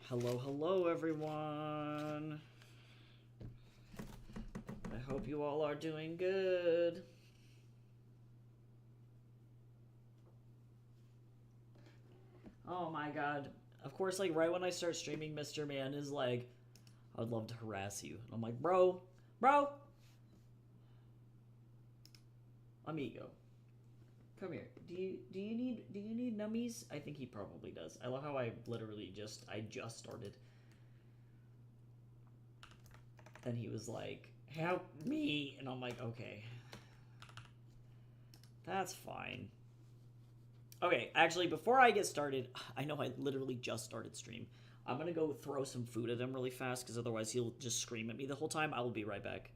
Hello, hello, everyone. I hope you all are doing good. Oh my god. Of course, like, right when I start streaming, Mr. Man is like, I would love to harass you. And I'm like, bro, amigo, come here. Do you need nummies? I think he probably does. I love how I literally just started. And he was like, help me. And I'm like, okay. That's fine. Okay, actually, before I get started, I know I literally just started stream. I'm gonna go throw some food at him really fast, because otherwise he'll just scream at me the whole time. I will be right back.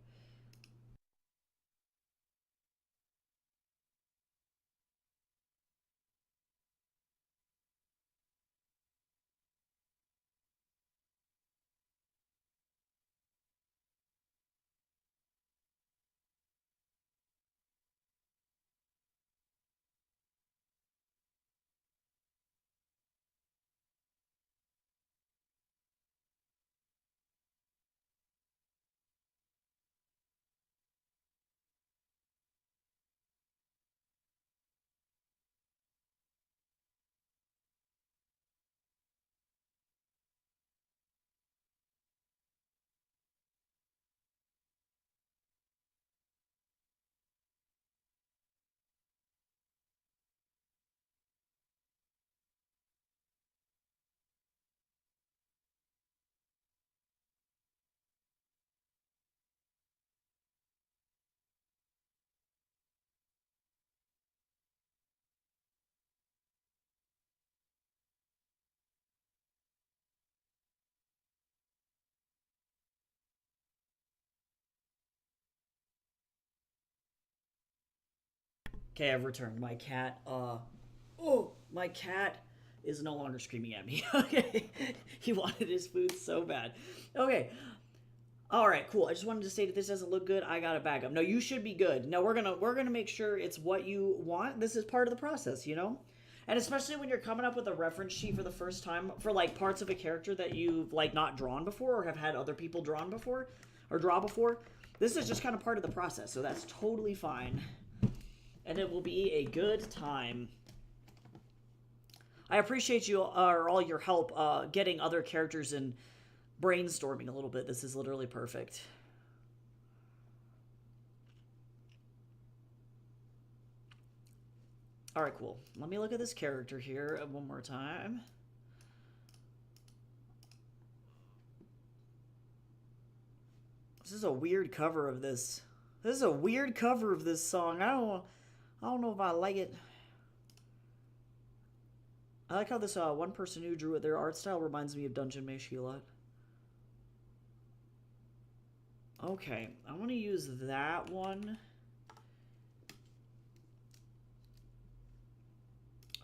Okay, I've returned. My cat is no longer screaming at me. Okay, he wanted his food so bad. Okay, all right, cool. I just wanted to say that this doesn't look good. I got to back up. No, you should be good. No, we're gonna make sure it's what you want. This is part of the process, you know. And especially when you're coming up with a reference sheet for the first time for like parts of a character that you've like not drawn before or have had other people drawn before or draw before. This is just kind of part of the process, so that's totally fine. And it will be a good time. I appreciate you or all your help getting other characters and brainstorming a little bit. This is literally perfect. All right, cool. Let me look at this character here one more time. This is a weird cover of this. This is a weird cover of this song. I don't know if I like it. I like how this one person who drew it. Their art style reminds me of Dungeon Meshi a lot. Okay, I want to use that one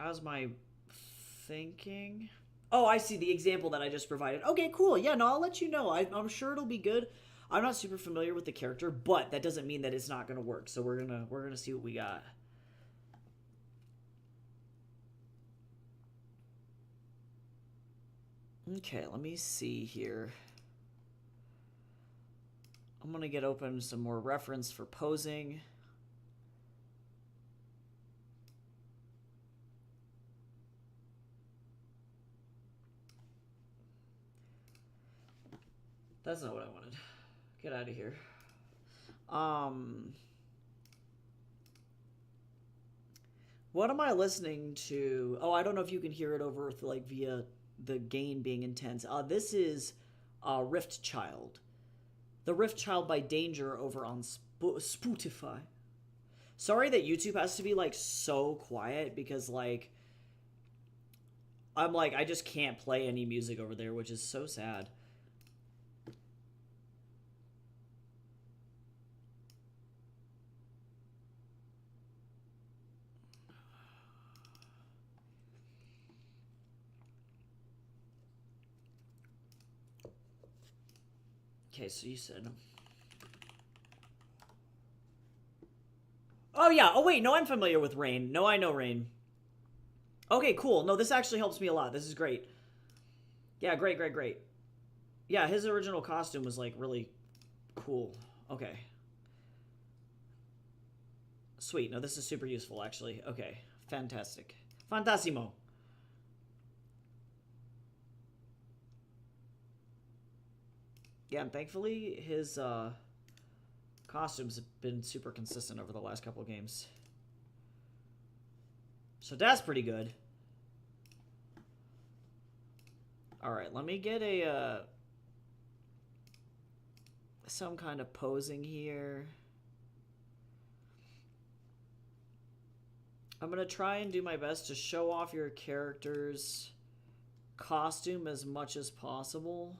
as my thinking. Oh, I see the example that I just provided. Okay, cool. Yeah, no, I'll let you know. I'm sure it'll be good. I'm not super familiar with the character, but that doesn't mean that it's not gonna work. So we're gonna see what we got. Okay, let me see here. I'm gonna get open some more reference for posing. That's not what I wanted. Get out of here. What am I listening to? Oh, I don't know if you can hear it over with, like, via the gain being intense. This is Rift Child. The Rift Child by Danger over on Spotify. Sorry that YouTube has to be like so quiet because like I'm like I just can't play any music over there, which is so sad. Okay, so you said. Oh yeah. Oh wait, no, I'm familiar with Rain. No, I know Rain. Okay, cool. No, this actually helps me a lot. This is great. Yeah, great, great, great. Yeah, his original costume was like really cool. Okay. Sweet. No, this is super useful actually. Okay. Fantastic. Fantasimo. Yeah, and thankfully his costumes have been super consistent over the last couple of games. So that's pretty good. Alright, let me get a some kind of posing here. I'm going to try and do my best to show off your character's costume as much as possible.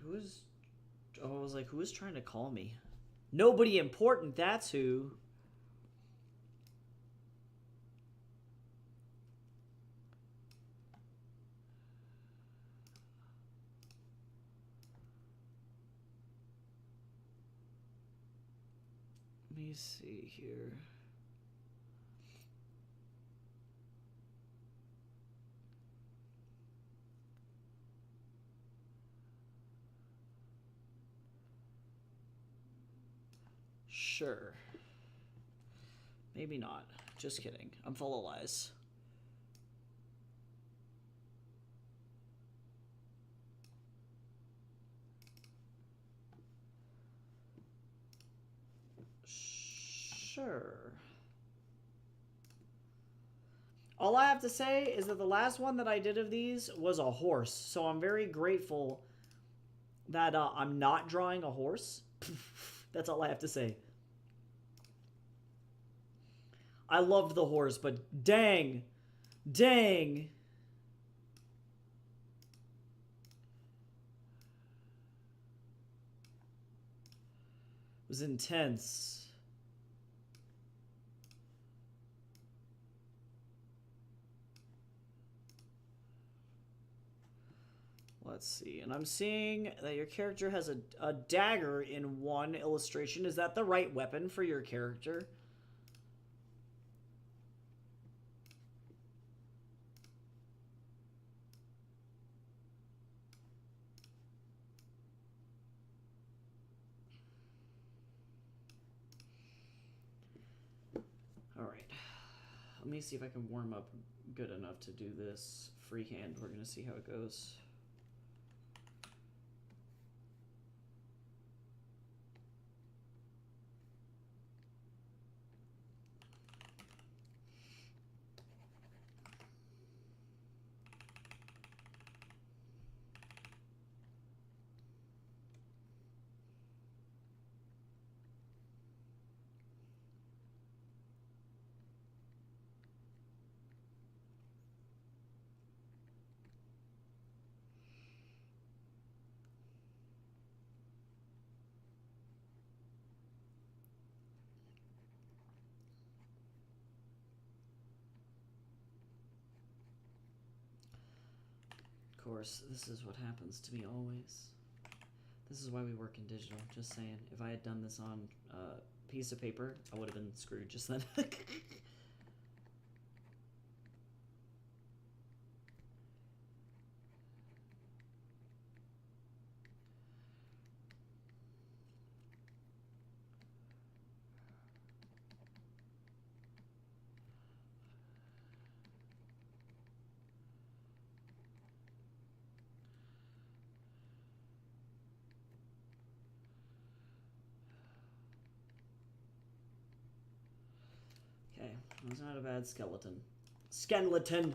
Who's... Oh, I was like, who is trying to call me? Nobody important, that's who. Let me see here. Sure. Maybe not. Just kidding. I'm full of lies. Sure. All I have to say is that the last one that I did of these was a horse, so I'm very grateful that I'm not drawing a horse. That's all I have to say. I loved the horse, but dang. Dang. It was intense. Let's see. And I'm seeing that your character has a dagger in one illustration. Is that the right weapon for your character? Alright. Let me see if I can warm up good enough to do this freehand. We're going to see how it goes. Of course, this is what happens to me always. This is why we work in digital, just saying. If I had done this on a piece of paper, I would have been screwed just then. Okay, that's not a bad skeleton. Skeleton!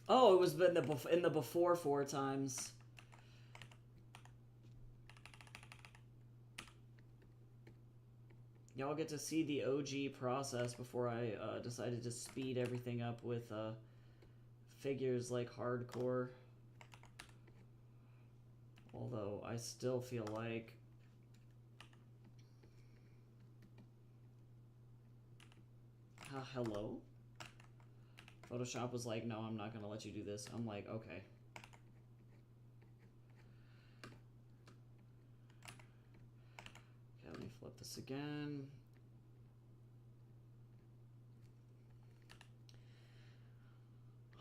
Oh, it was in the before 4 times. Y'all get to see the OG process before I decided to speed everything up with figures like hardcore. Although I still feel like hello? Photoshop was like, no, I'm not gonna let you do this. I'm like, okay. this again.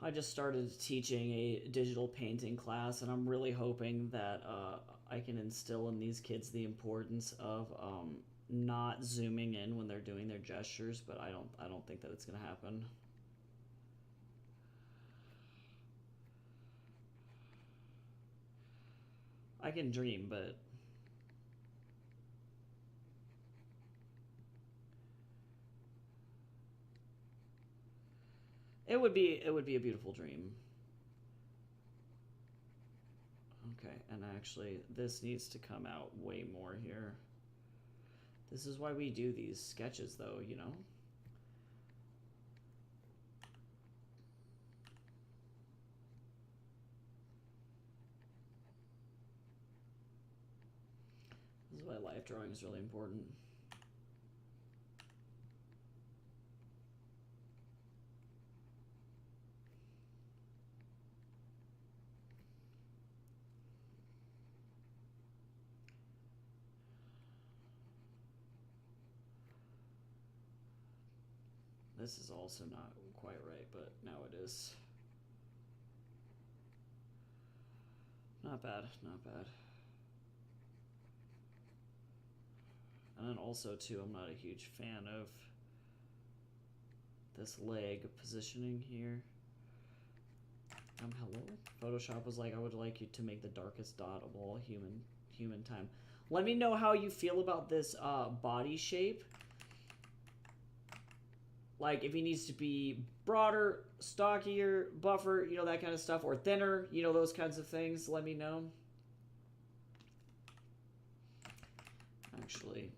I just started teaching a digital painting class, and I'm really hoping that I can instill in these kids the importance of not zooming in when they're doing their gestures, but I don't think that it's gonna happen. I can dream, but it would be a beautiful dream. Okay, and actually this needs to come out way more here. This is why we do these sketches though, you know? This is why life drawing is really important. This is also not quite right, but now it is. Not bad, not bad. And then also, too, I'm not a huge fan of this leg positioning here. Hello? Photoshop was like, I would like you to make the darkest dot of all human time. Let me know how you feel about this body shape. Like, if he needs to be broader, stockier, buffer, you know, that kind of stuff, or thinner, you know, those kinds of things, let me know. Actually,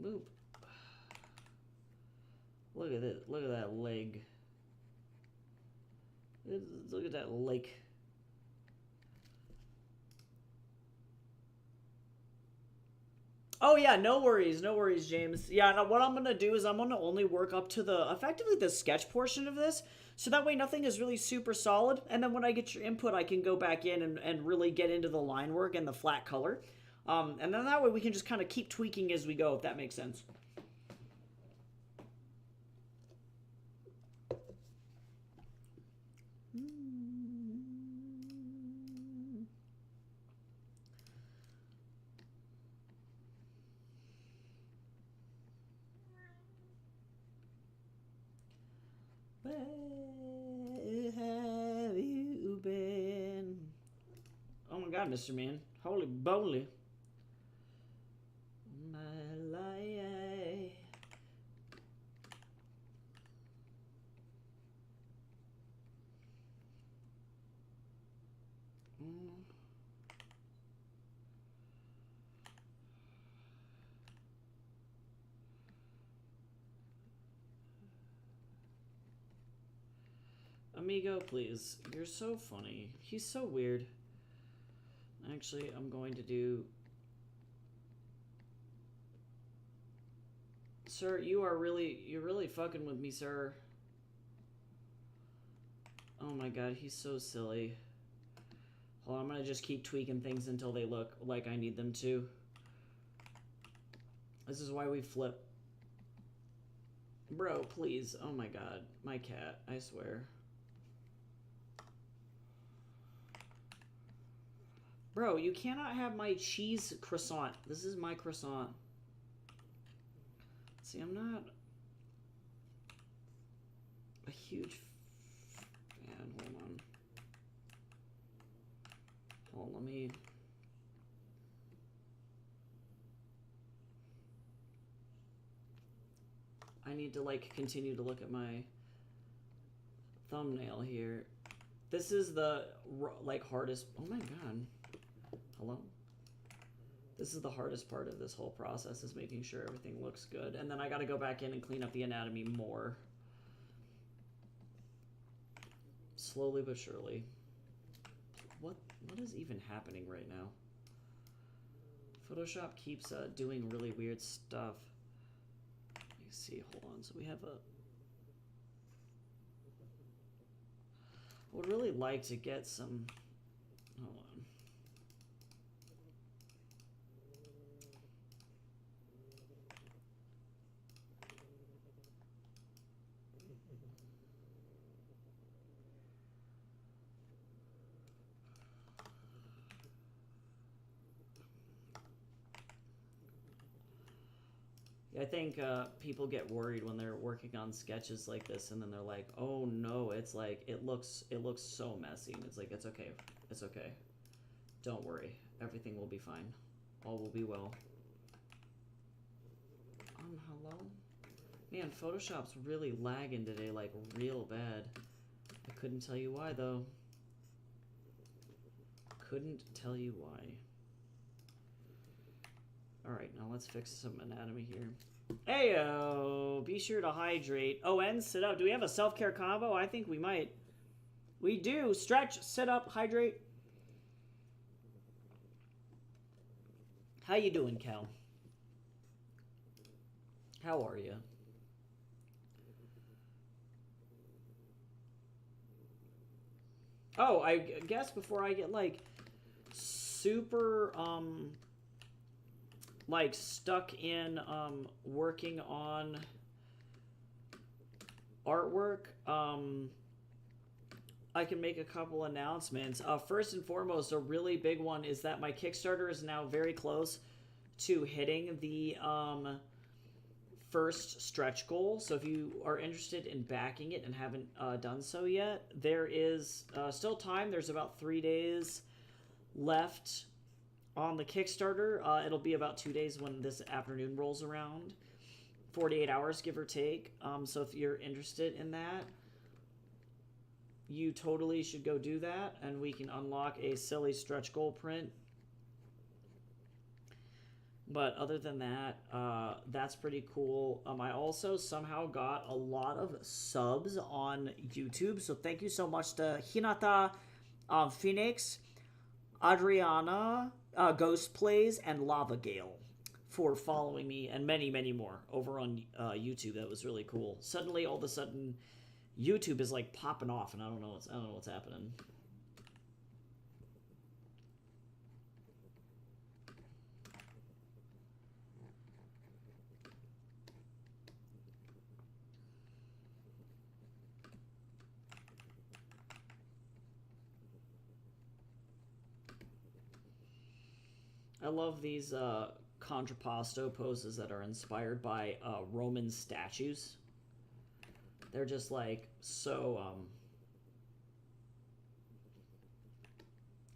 move. Look at it. Look at that leg. Look at that leg. Oh yeah, no worries, James. Yeah, no, what I'm gonna do is I'm gonna only work up to the effectively the sketch portion of this, so that way nothing is really super solid. And then when I get your input, I can go back in and really get into the line work and the flat color. And then that way we can just kind of keep tweaking as we go, if that makes sense. Where have you been? Oh my god, Mr. Man. Holy moly. My life. Amigo, please. You're so funny. He's so weird. Actually, I'm going to do... Sir, you're really fucking with me, sir. Oh my god, he's so silly. Hold on, I'm gonna just keep tweaking things until they look like I need them to. This is why we flip. Bro, please. Oh my god. My cat, I swear. Bro, you cannot have my cheese croissant. This is my croissant. See, I'm not a huge fan. Hold on. Hold on, let me... I need to, like, continue to look at my thumbnail here. This is the, like, hardest... Oh my god. Hello? This is the hardest part of this whole process, is making sure everything looks good. And then I gotta go back in and clean up the anatomy more. Slowly but surely. What is even happening right now? Photoshop keeps doing really weird stuff. see, hold on. So we have a... I would really like to get some... Hold on. I think people get worried when they're working on sketches like this, and then they're like, "Oh no, it's like it looks so messy." And it's like, it's okay, it's okay. Don't worry, everything will be fine. All will be well. Hello? Man, Photoshop's really lagging today, like real bad. I couldn't tell you why though. Couldn't tell you why. Alright, now let's fix some anatomy here. Heyo! Be sure to hydrate. Oh, and sit up. Do we have a self-care combo? I think we might. We do. Stretch, sit up, hydrate. How you doing, Cal? How are you? Oh, I guess before I get, like, super, like, stuck in, working on artwork, I can make a couple announcements. First and foremost, a really big one is that my Kickstarter is now very close to hitting the, first stretch goal. So if you are interested in backing it and haven't done so yet, there is still time. There's about 3 days left on the Kickstarter. It'll be about 2 days when this afternoon rolls around. 48 hours, give or take. So if you're interested in that, you totally should go do that, and we can unlock a silly stretch goal print. But other than that, that's pretty cool. I also somehow got a lot of subs on YouTube. So thank you so much to Hinata, Phoenix, Adriana, Ghost Plays, and Lava Gale for following me, and many, many more over on YouTube. That was really cool. Suddenly, all of a sudden, YouTube is like popping off, and I don't know what's happening. I love these contrapposto poses that are inspired by Roman statues. They're just like so,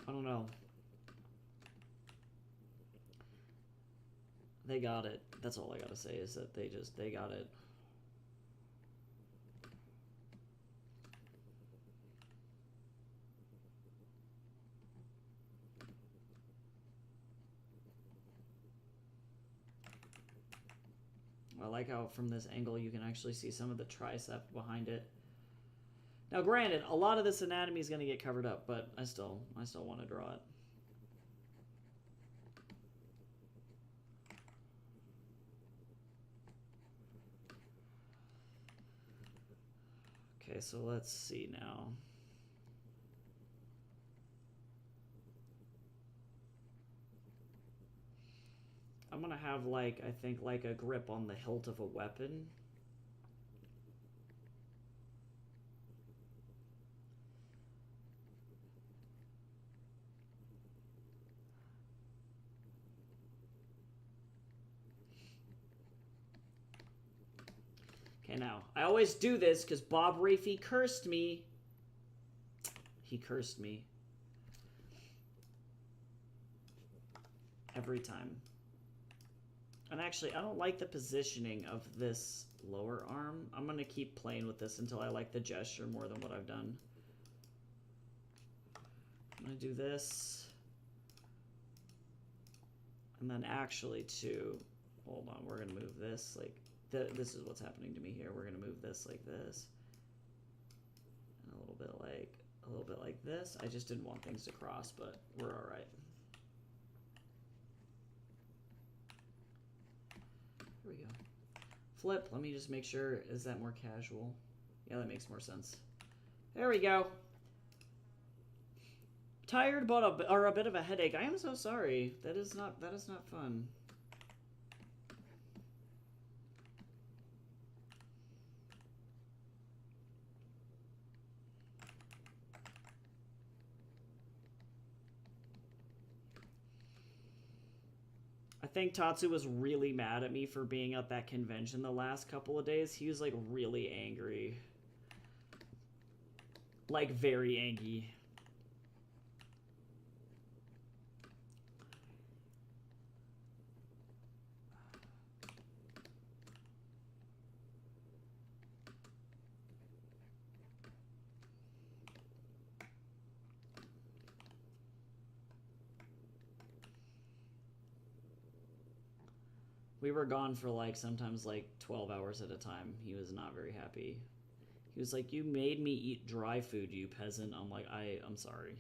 I don't know. They got it. That's all I gotta say is that they got it. I like how from this angle you can actually see some of the tricep behind it. Now granted, a lot of this anatomy is going to get covered up, but I still want to draw it. Okay, so let's see now. I'm gonna have, like, I think, like a grip on the hilt of a weapon. Okay, now, I always do this because Bob Rafey cursed me. He cursed me. Every time. And actually, I don't like the positioning of this lower arm. I'm going to keep playing with this until I like the gesture more than what I've done. I'm going to do this. And then actually, too, hold on, we're going to move this. Like, this is what's happening to me here. We're going to move this like this. And a little bit like this. I just didn't want things to cross, but we're all right. Here we go. Flip. Let me just make sure. Is that more casual? Yeah, that makes more sense. There we go. Tired, but a bit of a headache. I am so sorry. That is not fun. I think Tatsu was really mad at me for being at that convention the last couple of days. He was like really angry. Like very angry. We were gone for like sometimes like 12 hours at a time. He was not very happy. He was like, "You made me eat dry food, you peasant." I'm like, I'm sorry.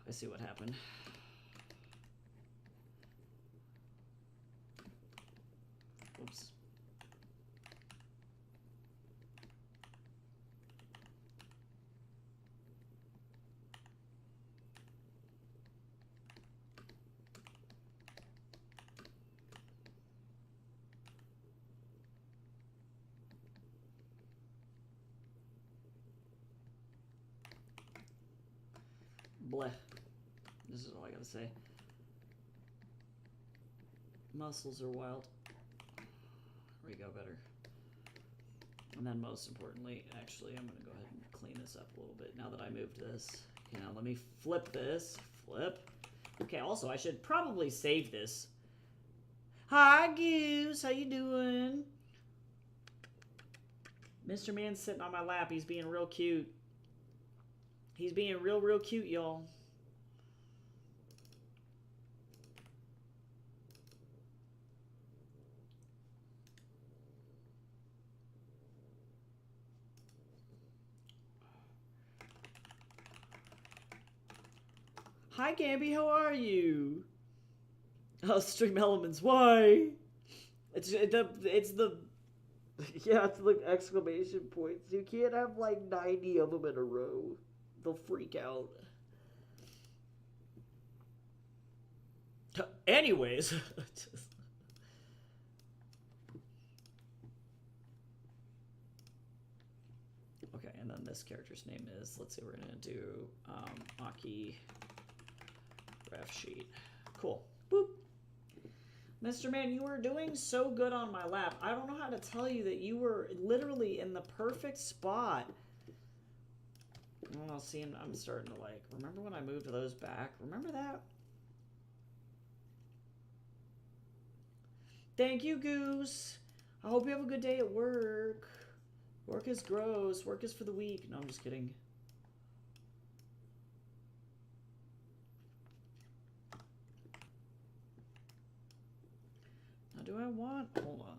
I see what happened. Oops. Bleh. This is all I gotta say. Muscles are wild. There we go, better. And then most importantly, actually, I'm gonna go ahead and clean this up a little bit now that I moved this. Okay, now let me flip this. Flip. Okay, also, I should probably save this. Hi, Goose. How you doing? Mr. Man's sitting on my lap. He's being real cute. He's being real cute, y'all. Hi, Gabby. How are you? Oh, Stream Elements. Why? It's the yeah, it's like exclamation points. You can't have like 90 of them in a row. They'll freak out. Anyways. Okay, and then this character's name is, let's see, we're gonna do Aki ref sheet. Cool. Boop. Mr. Man, you were doing so good on my lap. I don't know how to tell you that you were literally in the perfect spot. Well, see, I'm starting to like, remember when I moved those back? Remember that? Thank you, Goose. I hope you have a good day at work. Work is gross. Work is for the weak. No, I'm just kidding. Now, do I want... Hold on.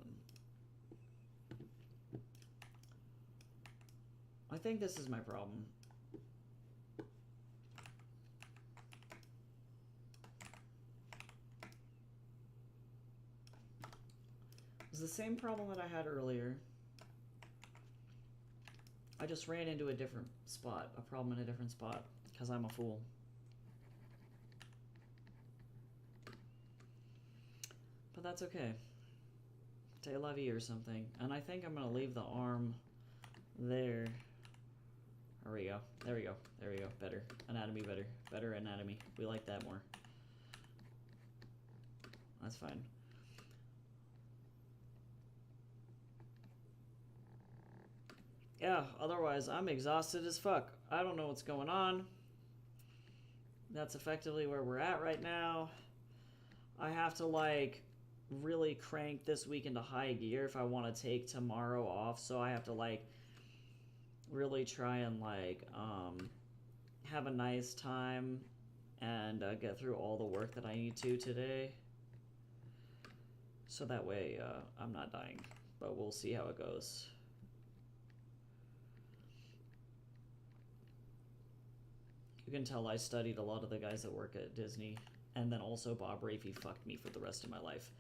I think this is my problem. It's the same problem that I had earlier. I just ran into a different spot, a problem in a different spot, because I'm a fool. But that's okay. Say love you or something. And I think I'm going to leave the arm there. There we go. There we go. There we go. Better. Anatomy better. Better anatomy. We like that more. That's fine. Yeah, otherwise I'm exhausted as fuck. I don't know what's going on. That's effectively where we're at right now. I have to like really crank this week into high gear if I want to take tomorrow off. So I have to like really try and like have a nice time and get through all the work that I need to today. So that way I'm not dying, but we'll see how it goes. You can tell I studied a lot of the guys that work at Disney, and then also Bob Rafey fucked me for the rest of my life.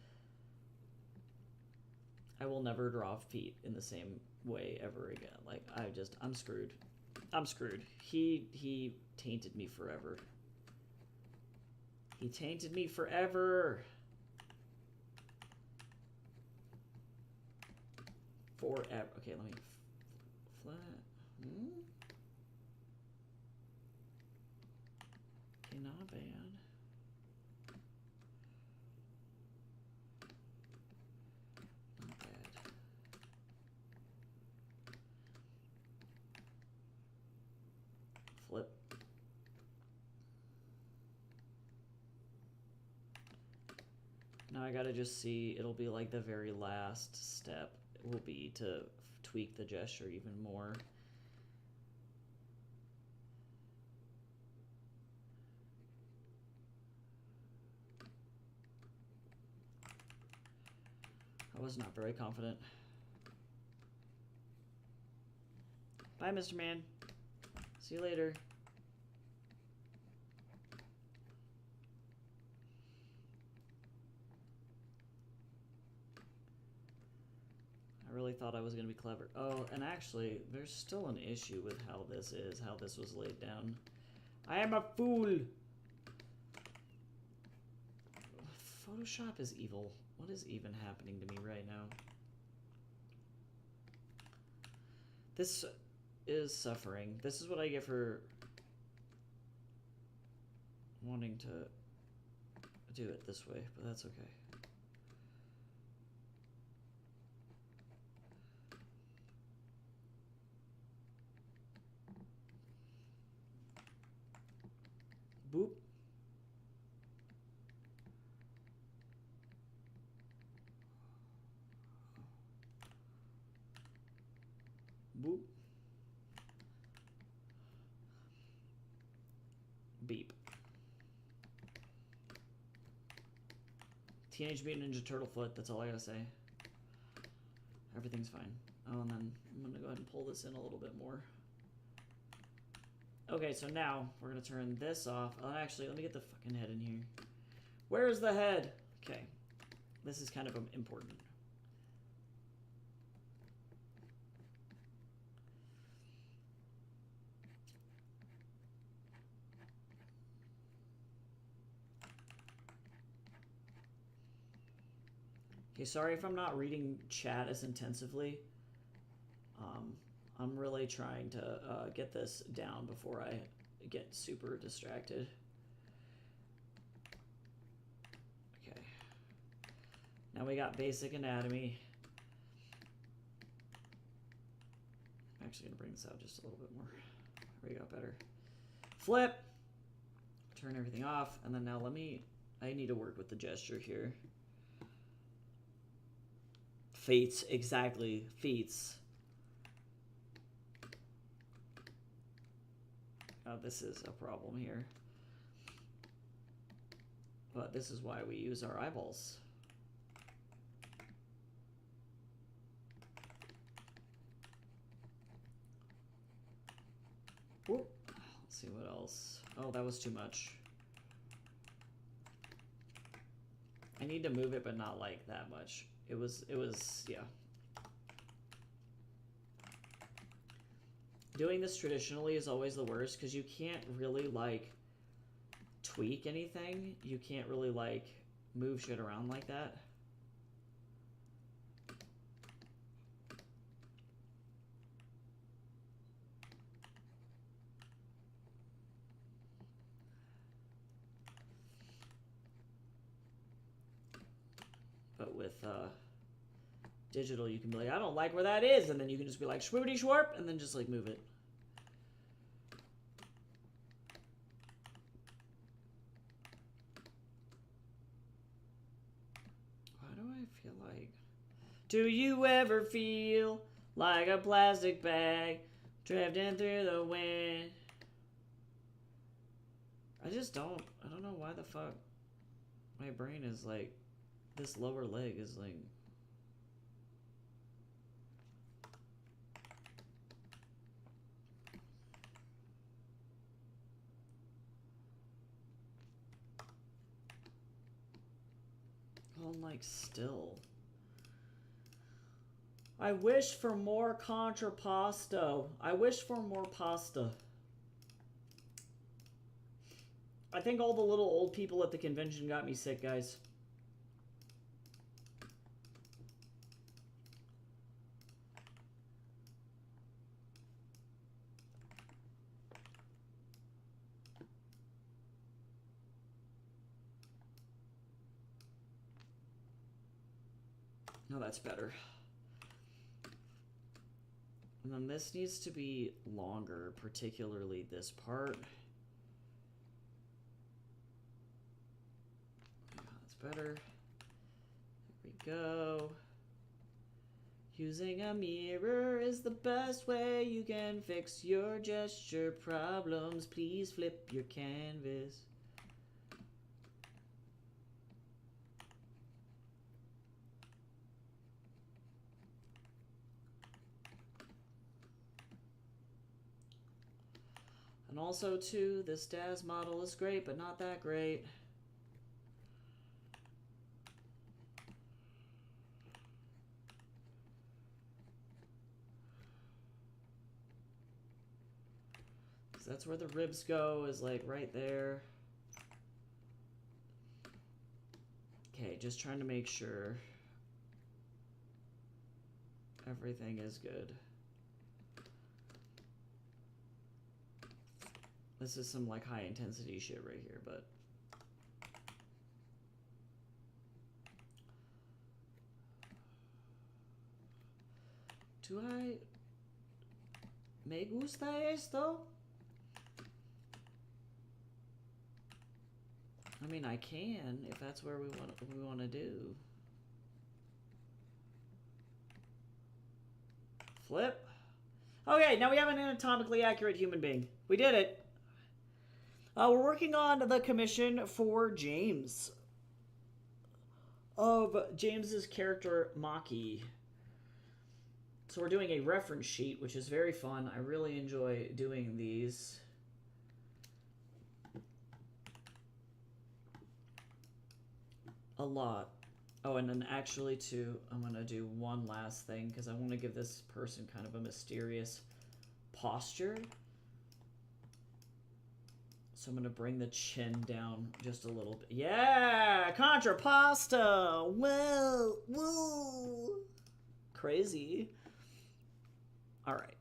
I will never draw feet in the same way ever again. Like, I'm screwed. I'm screwed. He tainted me forever. He tainted me forever. Forever. Okay, let me flat. Okay, not bad. Not bad. Flip. Now I gotta just see, it'll be like the very last step will be to tweak the gesture even more. I was not very confident. Bye, Mr. Man. See you later. I really thought I was going to be clever. Oh, and actually, there's still an issue with how this is, how this was laid down. I am a fool! Photoshop is evil. What is even happening to me right now? This is suffering. This is what I get for wanting to do it this way, but that's okay. Boop. Boop. Beep. Teenage Mutant Ninja Turtle foot, that's all I gotta say. Everything's fine. Oh, and then I'm gonna go ahead and pull this in a little bit more. Okay, so now we're gonna turn this off. Oh, actually, let me get the fucking head in here. Where's the head? Okay. This is kind of important. Okay, sorry if I'm not reading chat as intensively. I'm really trying to get this down before I get super distracted. Okay. Now we got basic anatomy. I'm actually gonna bring this out just a little bit more. There we go, better. Flip! Turn everything off, and then now I need to work with the gesture here. Fates, exactly, fates. This is a problem here. But this is why we use our eyeballs. Whoop. Let's see what else. Oh, that was too much. I need to move it, but not like that much. It was, yeah. Doing this traditionally is always the worst because you can't really like tweak anything. You can't really like move shit around like that. But with digital, you can be like, I don't like where that is, and then you can just be like, shwoody shwarp, and then just like move it. Why do feel like? Do you ever feel like a plastic bag drifting through the wind? I don't know why the fuck my brain is like, this lower leg is like... going like still. I wish for more contrapposto. I wish for more pasta. I think all the little old people at the convention got me sick, guys. No, that's better. And then this needs to be longer, particularly this part. That's better. There we go. Using a mirror is the best way you can fix your gesture problems. Please flip your canvas. And also, too, this Daz model is great, but not that great. Because that's where the ribs go, is like right there. Okay, just trying to make sure everything is good. This is some like high intensity shit right here, but do I me gusta esto? I mean, I can if that's where we want to do. Flip. Okay, now we have an anatomically accurate human being. We did it. We're working on the commission for James. Of James's character, Maki. So we're doing a reference sheet, which is very fun. I really enjoy doing these. A lot. Oh, and then actually, too, I'm going to do one last thing, because I want to give this person kind of a mysterious posture. So I'm going to bring the chin down just a little bit. Yeah! Contrapposto! Whoa! Whoa! Crazy. All right.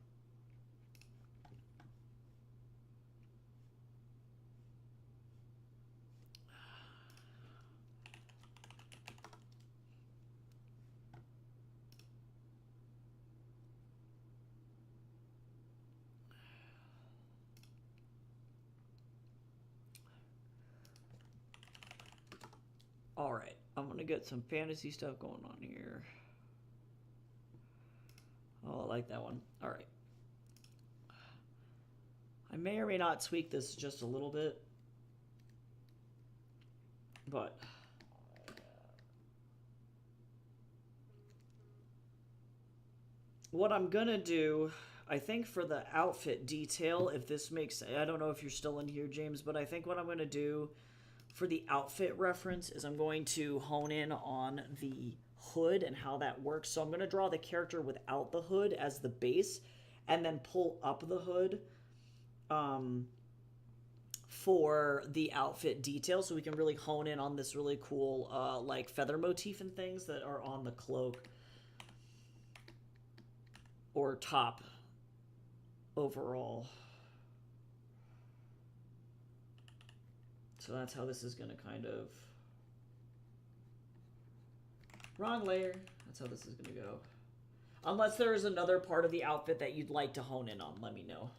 All right, I'm gonna get some fantasy stuff going on here. Oh, I like that one. All right. I may or may not tweak this just a little bit, but what I'm gonna do, I think for the outfit detail, if this makes, I don't know if you're still in here, James, but I think what I'm gonna do for the outfit reference is I'm going to hone in on the hood and how that works. So I'm going to draw the character without the hood as the base and then pull up the hood for the outfit detail, so we can really hone in on this really cool like feather motif and things that are on the cloak or top overall. So that's how this is going to kind of... Wrong layer. That's how this is going to go. Unless there is another part of the outfit that you'd like to hone in on, let me know.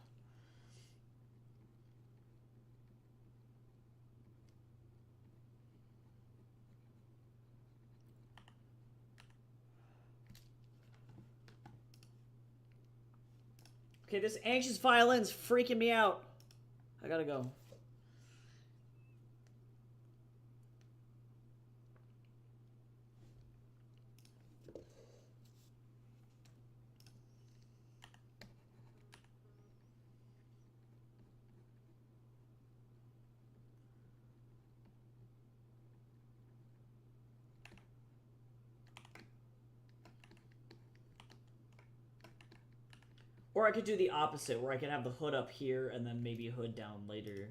Okay, this anxious violin's freaking me out. I gotta go. Or I could do the opposite, where I could have the hood up here and then maybe a hood down later.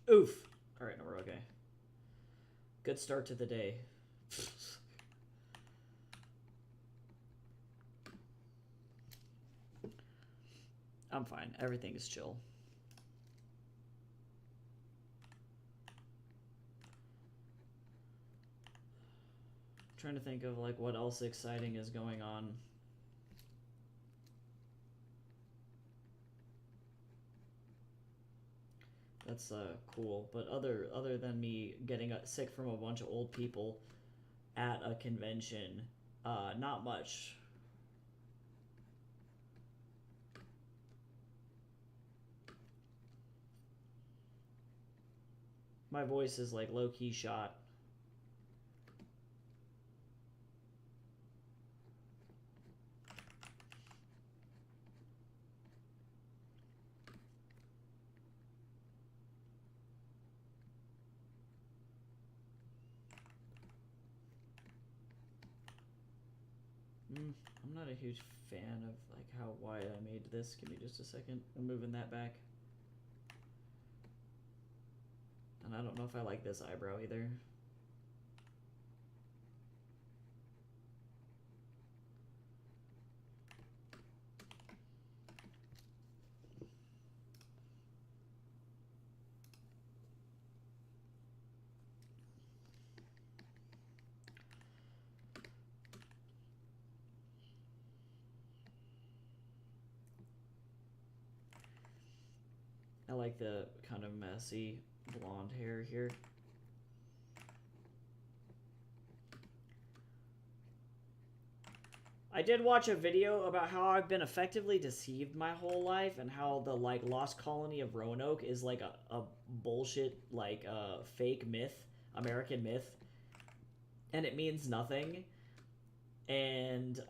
Oof. Alright, no, we're okay. Good start to the day. I'm fine. Everything is chill. I'm trying to think of like what else exciting is going on. That's cool. But other than me getting sick from a bunch of old people at a convention, not much. My voice is like low-key shot. I'm not a huge fan of like how wide I made this. Give me just a second. I'm moving that back. And I don't know if I like this eyebrow either. I like the kind of messy blonde hair here. I did watch a video about how I've been effectively deceived my whole life and how the like lost colony of Roanoke is like a bullshit like fake myth, American myth, and it means nothing. And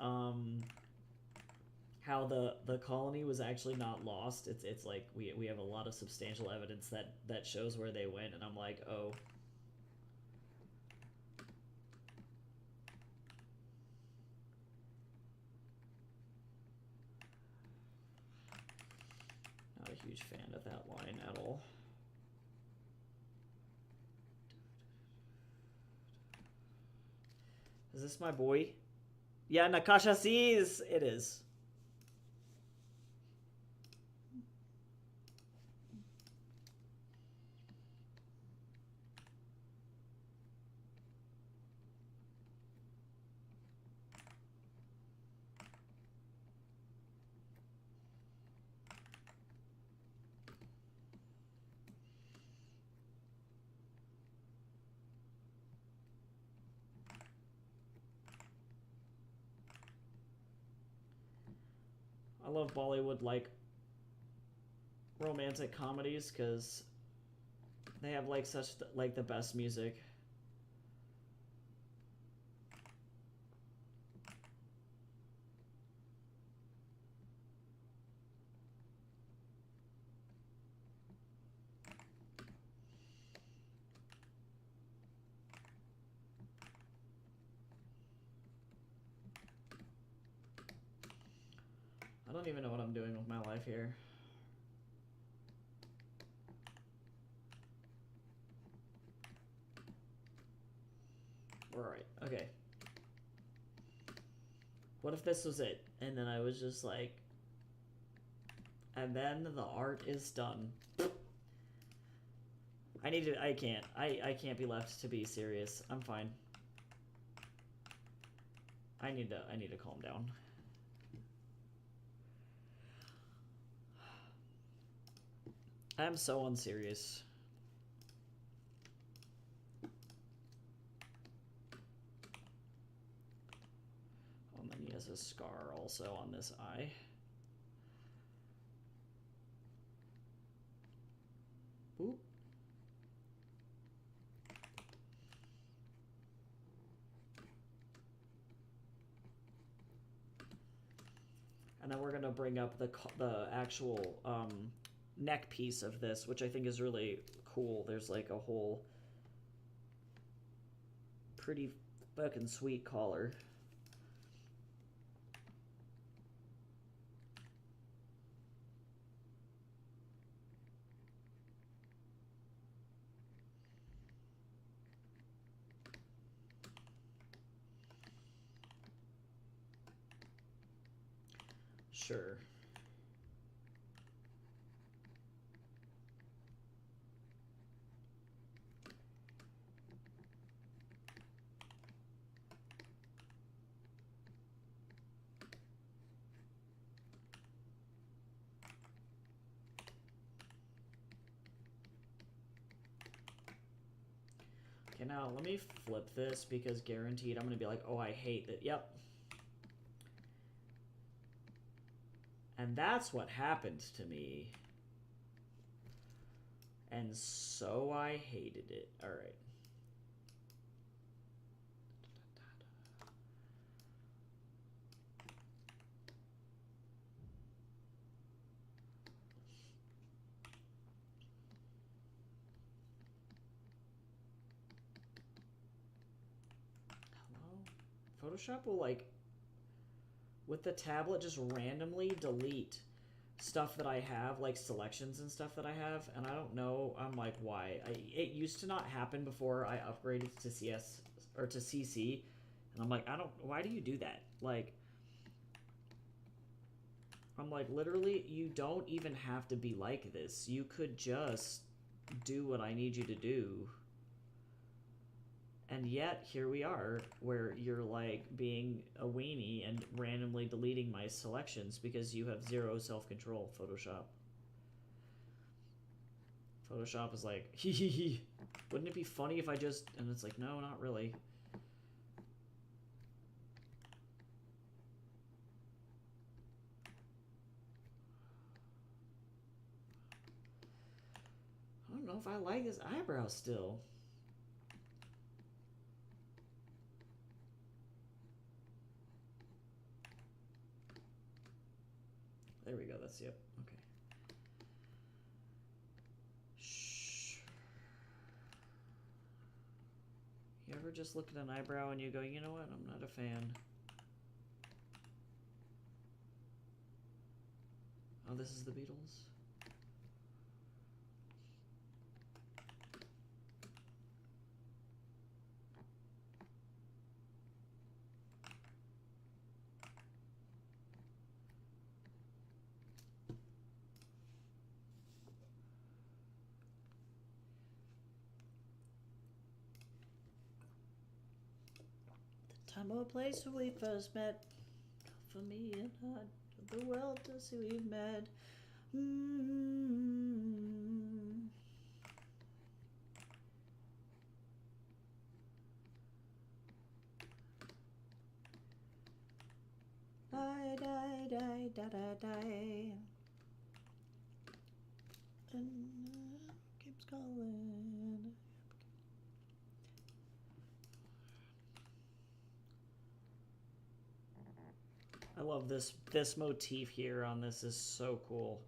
how the colony was actually not lost. It's like we have a lot of substantial evidence that shows where they went, and I'm like, oh. Not a huge fan of that line at all. Is this my boy? Yeah, Nakasha sees it is. I love Bollywood like romantic comedies because they have like such like the best music. I don't even know what I'm doing with my life here. Alright, okay. What if this was it? And then I was just like... And then the art is done. I need to. I can't. I can't be left to be serious. I'm fine. I need to calm down. I'm so unserious. Oh, and then he has a scar also on this eye. Oop. And then we're gonna bring up the actual neck piece of this, which I think is really cool. There's like a whole pretty fucking sweet collar. Sure. Okay, now let me flip this because guaranteed I'm gonna be like, oh, I hate that. Yep. And that's what happened to me. And so I hated it. All right. Hello? Photoshop will, like, with the tablet, just randomly delete stuff that I have, like selections and stuff that I have, and I don't know, I'm like, why? It used to not happen before I upgraded to CS, or to CC, and I'm like, why do you do that? Like, I'm like, literally, you don't even have to be like this. You could just do what I need you to do. And yet, here we are, where you're, like, being a weenie and randomly deleting my selections because you have zero self-control, Photoshop. Photoshop is like, hee hee hee. Wouldn't it be funny if I just... And it's like, no, not really. I don't know if I like this eyebrow still. There we go, that's, yep, okay. Shh. You ever just look at an eyebrow and you go, you know what, I'm not a fan. Oh, this is the Beatles? Time or place where we first met, for me and hard the world to see we've met. Die, die, die, da, da, die. And keeps calling. I love this motif here on this is so cool.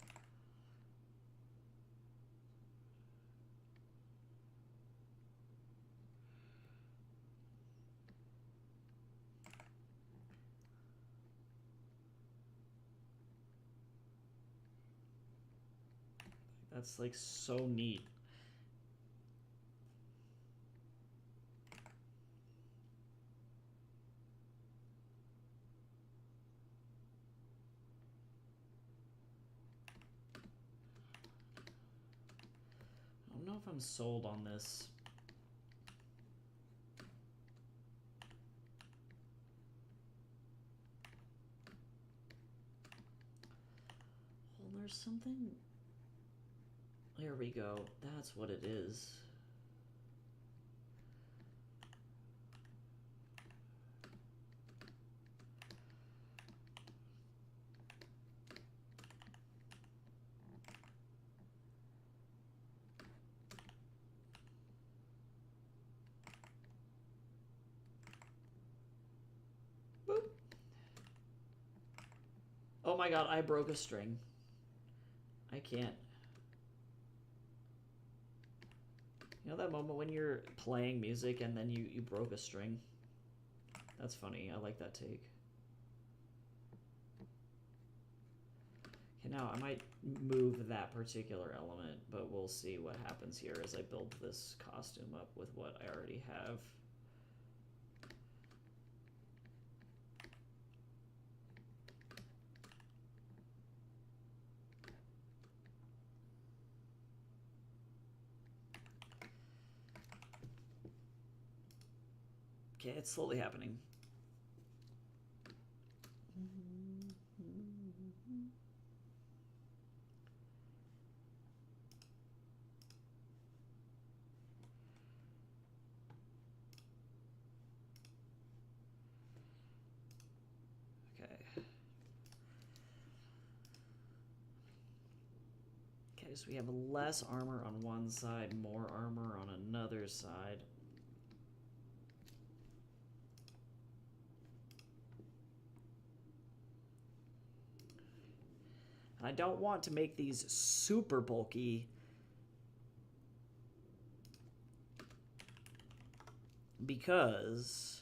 That's like so neat. know if I'm sold on this. Well, there's something... There we go. That's what it is. Boop. Oh my god, I broke a string. I can't. You know that moment when you're playing music and then you broke a string? That's funny. I like that take. Okay, now I might move that particular element, but we'll see what happens here as I build this costume up with what I already have. Okay, it's slowly happening. Okay, so we have less armor on one side, more armor on another side. I don't want to make these super bulky because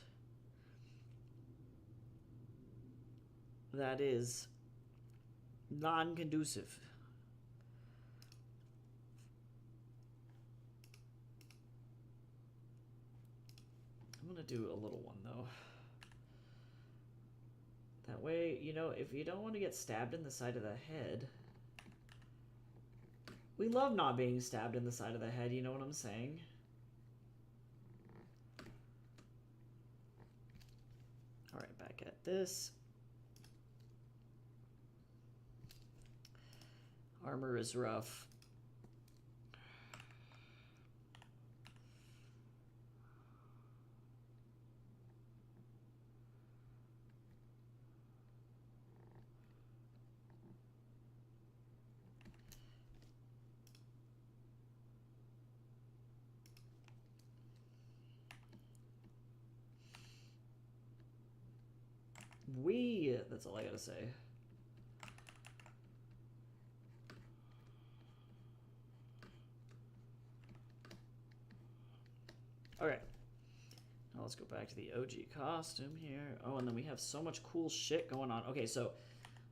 that is non-conducive. I'm gonna do a little one though. That way, you know, if you don't want to get stabbed in the side of the head... We love not being stabbed in the side of the head, you know what I'm saying? Alright, back at this. Armor is rough. That's all I gotta say. Okay. Now let's go back to the OG costume here. Oh, and then we have so much cool shit going on. Okay, so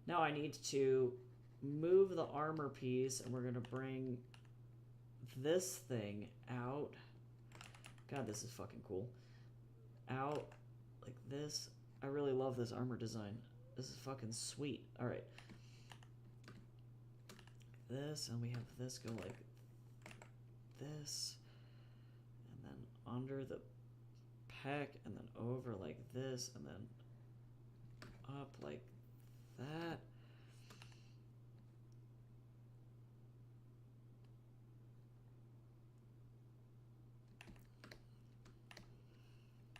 now I need to move the armor piece, and we're gonna bring this thing out. God, this is fucking cool. Out like this. I really love this armor design. This is fucking sweet. All right. This, and we have this go like this, and then under the pec, and then over like this, and then up like that.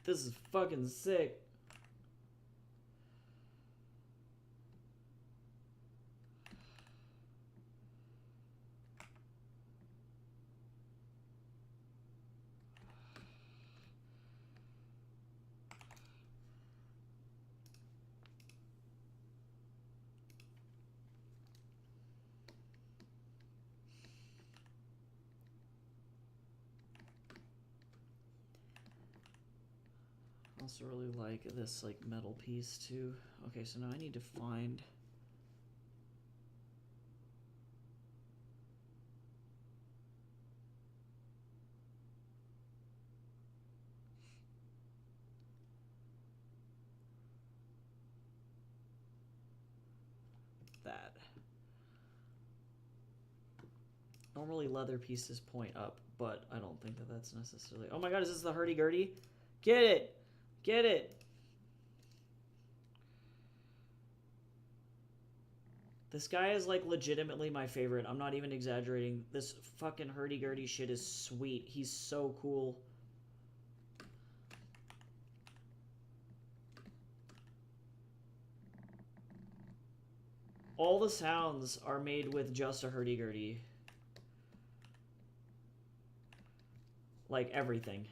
This is fucking sick. Also really like this like metal piece too. Okay, so now I need to find that. Normally leather pieces point up, but I don't think that that's necessarily... Oh my god, is this the hurdy-gurdy? Get it! Get it! This guy is, like, legitimately my favorite. I'm not even exaggerating. This fucking hurdy-gurdy shit is sweet. He's so cool. All the sounds are made with just a hurdy-gurdy. Like, everything.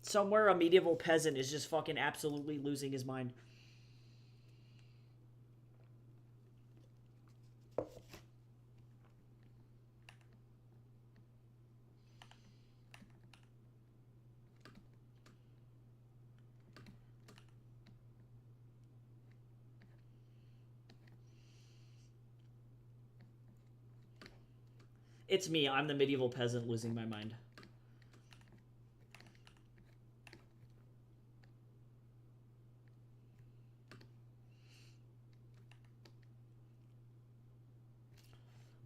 Somewhere a medieval peasant is just fucking absolutely losing his mind. It's me. I'm the medieval peasant losing my mind.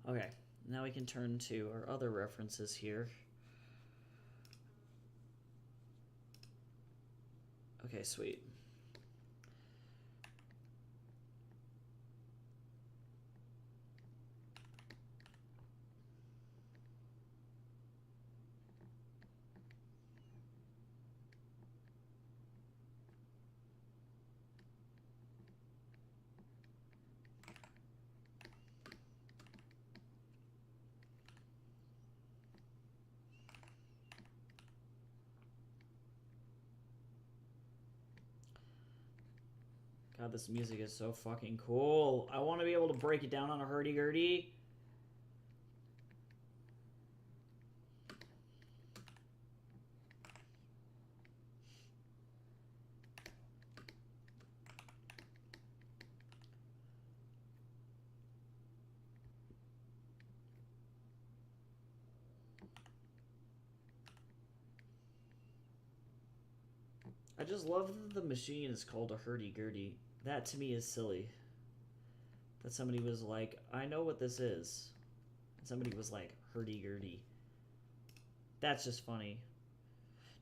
Okay, now we can turn to our other references here. Okay, sweet. God, this music is so fucking cool. I want to be able to break it down on a hurdy-gurdy. I just love that the machine is called a hurdy-gurdy. That to me is silly. That somebody was like, I know what this is. And somebody was like, hurdy-gurdy. That's just funny.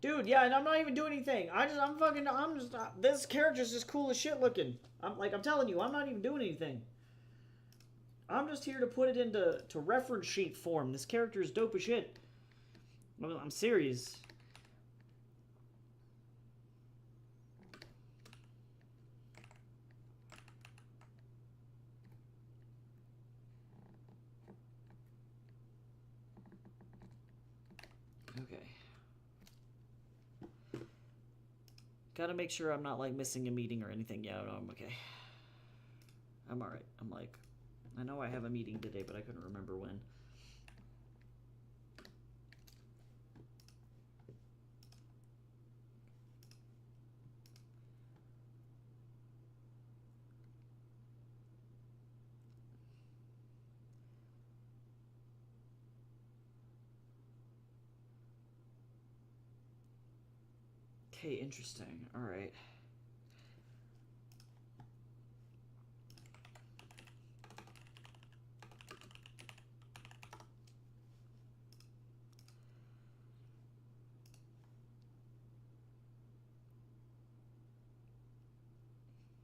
Dude, yeah, and I'm not even doing anything. This character's just cool as shit looking. I'm telling you, I'm not even doing anything. I'm just here to put it into reference sheet form. This character is dope as shit. I'm serious. Okay. Gotta make sure I'm not, like, missing a meeting or anything. Yeah, no, I'm okay. I'm alright. I'm like, I know I have a meeting today, but I couldn't remember when. Okay, interesting. Alright.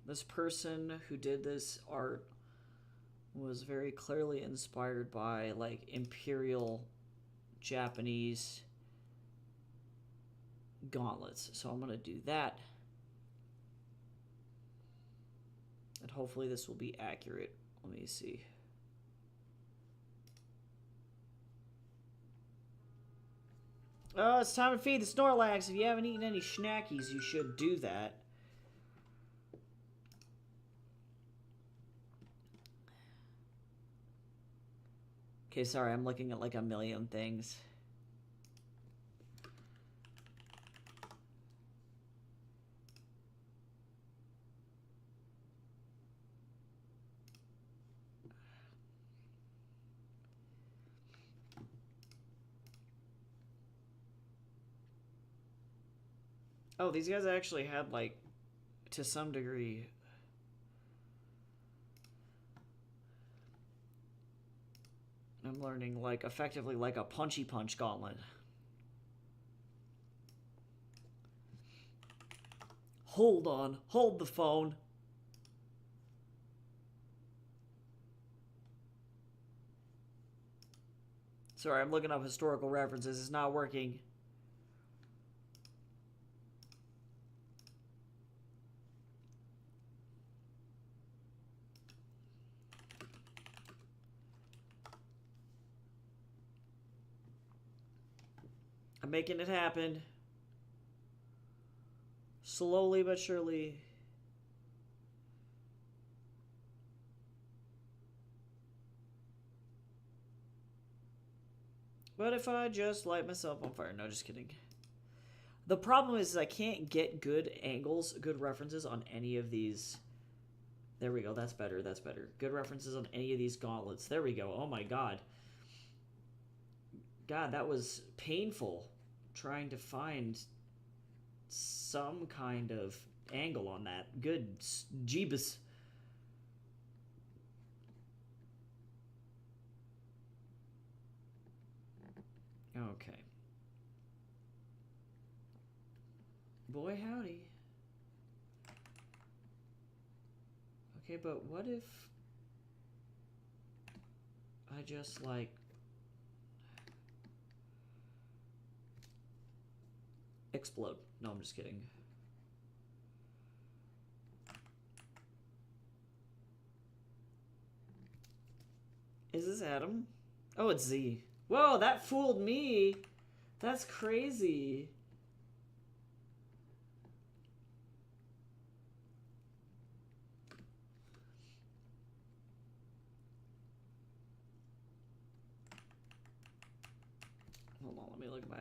This person who did this art was very clearly inspired by, like, imperial Japanese gauntlets. So I'm going to do that. And hopefully this will be accurate. Let me see. Oh, it's time to feed the Snorlax. If you haven't eaten any Schnackies, you should do that. Okay, sorry, I'm looking at like a million things. Oh, these guys actually had, like, to some degree. I'm learning, like, effectively like a punchy punch gauntlet. Hold on. Hold the phone. Sorry, I'm looking up historical references. It's not working. I'm making it happen. Slowly but surely. What if I just light myself on fire? No, just kidding. The problem is I can't get good angles, good references on any of these. There we go. That's better. That's better. Good references on any of these gauntlets. There we go. Oh my god. God, that was painful trying to find some kind of angle on that. Good Jeebus. Okay. Boy, howdy. Okay, but what if I just, like... explode? No, I'm just kidding. Is this Adam? Oh, it's Z. Whoa, that fooled me. That's crazy. Hold on, let me look at my...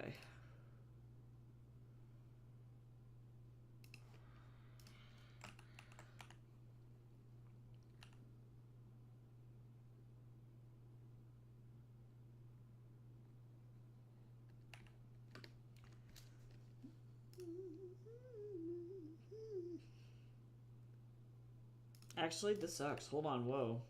Actually, this sucks. Hold on, whoa.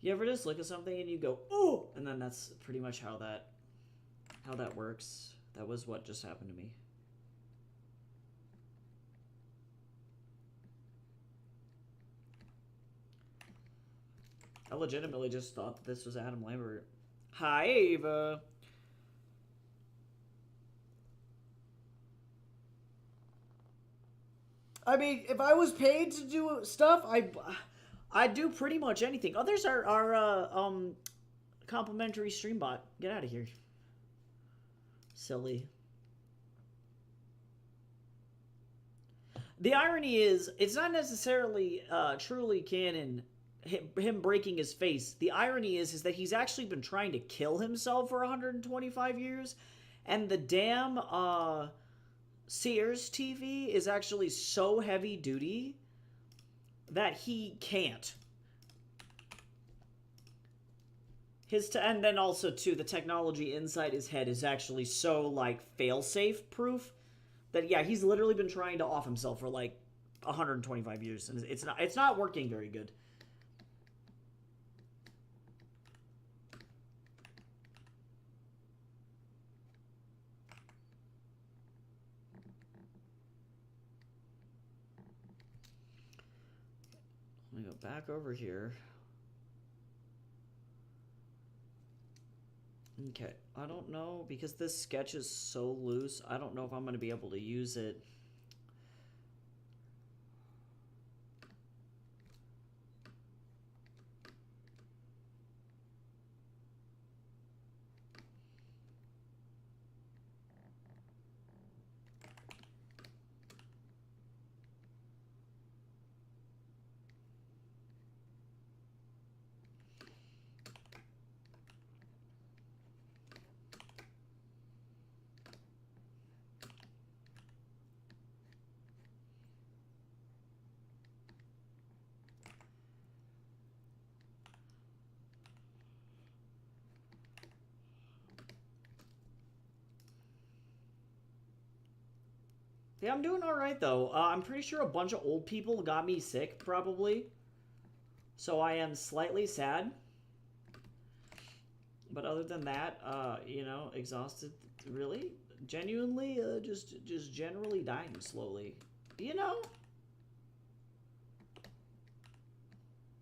You ever just look at something and you go, "Ooh!" And then that's pretty much how that works. That was what just happened to me. I legitimately just thought this was Adam Lambert. Hi, Ava. I mean, if I was paid to do stuff, I'd do pretty much anything. Others are complimentary stream bot. Get out of here. Silly. The irony is, it's not necessarily truly canon, him breaking his face. The irony is that he's actually been trying to kill himself for 125 years, and the damn Sears TV is actually so heavy duty that he can't. And then also too, the technology inside his head is actually so like fail-safe proof that yeah, he's literally been trying to off himself for like 125 years, and it's not working very good. Let me go back over here. Okay, I don't know, because this sketch is so loose, I don't know if I'm going to be able to use it. Yeah, I'm doing all right though. I'm pretty sure a bunch of old people got me sick, probably. So I am slightly sad. But other than that, you know, exhausted. Really, genuinely, just generally dying slowly. You know.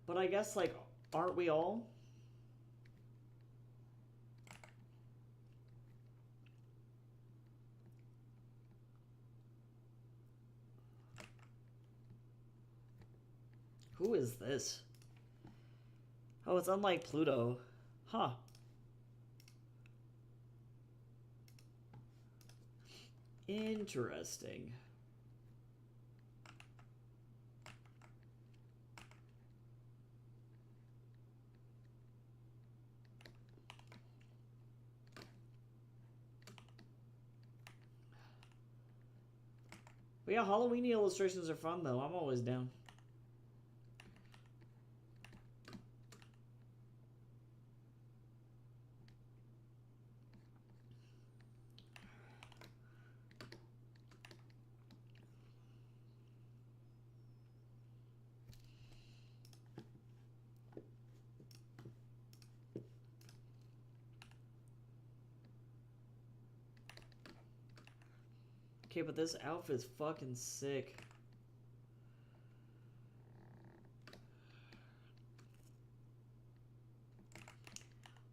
But I guess like, aren't we all? Who is this? Oh, it's unlike Pluto. Huh. Interesting. But yeah, Halloweeny illustrations are fun though. I'm always down. Okay, but this outfit's fucking sick.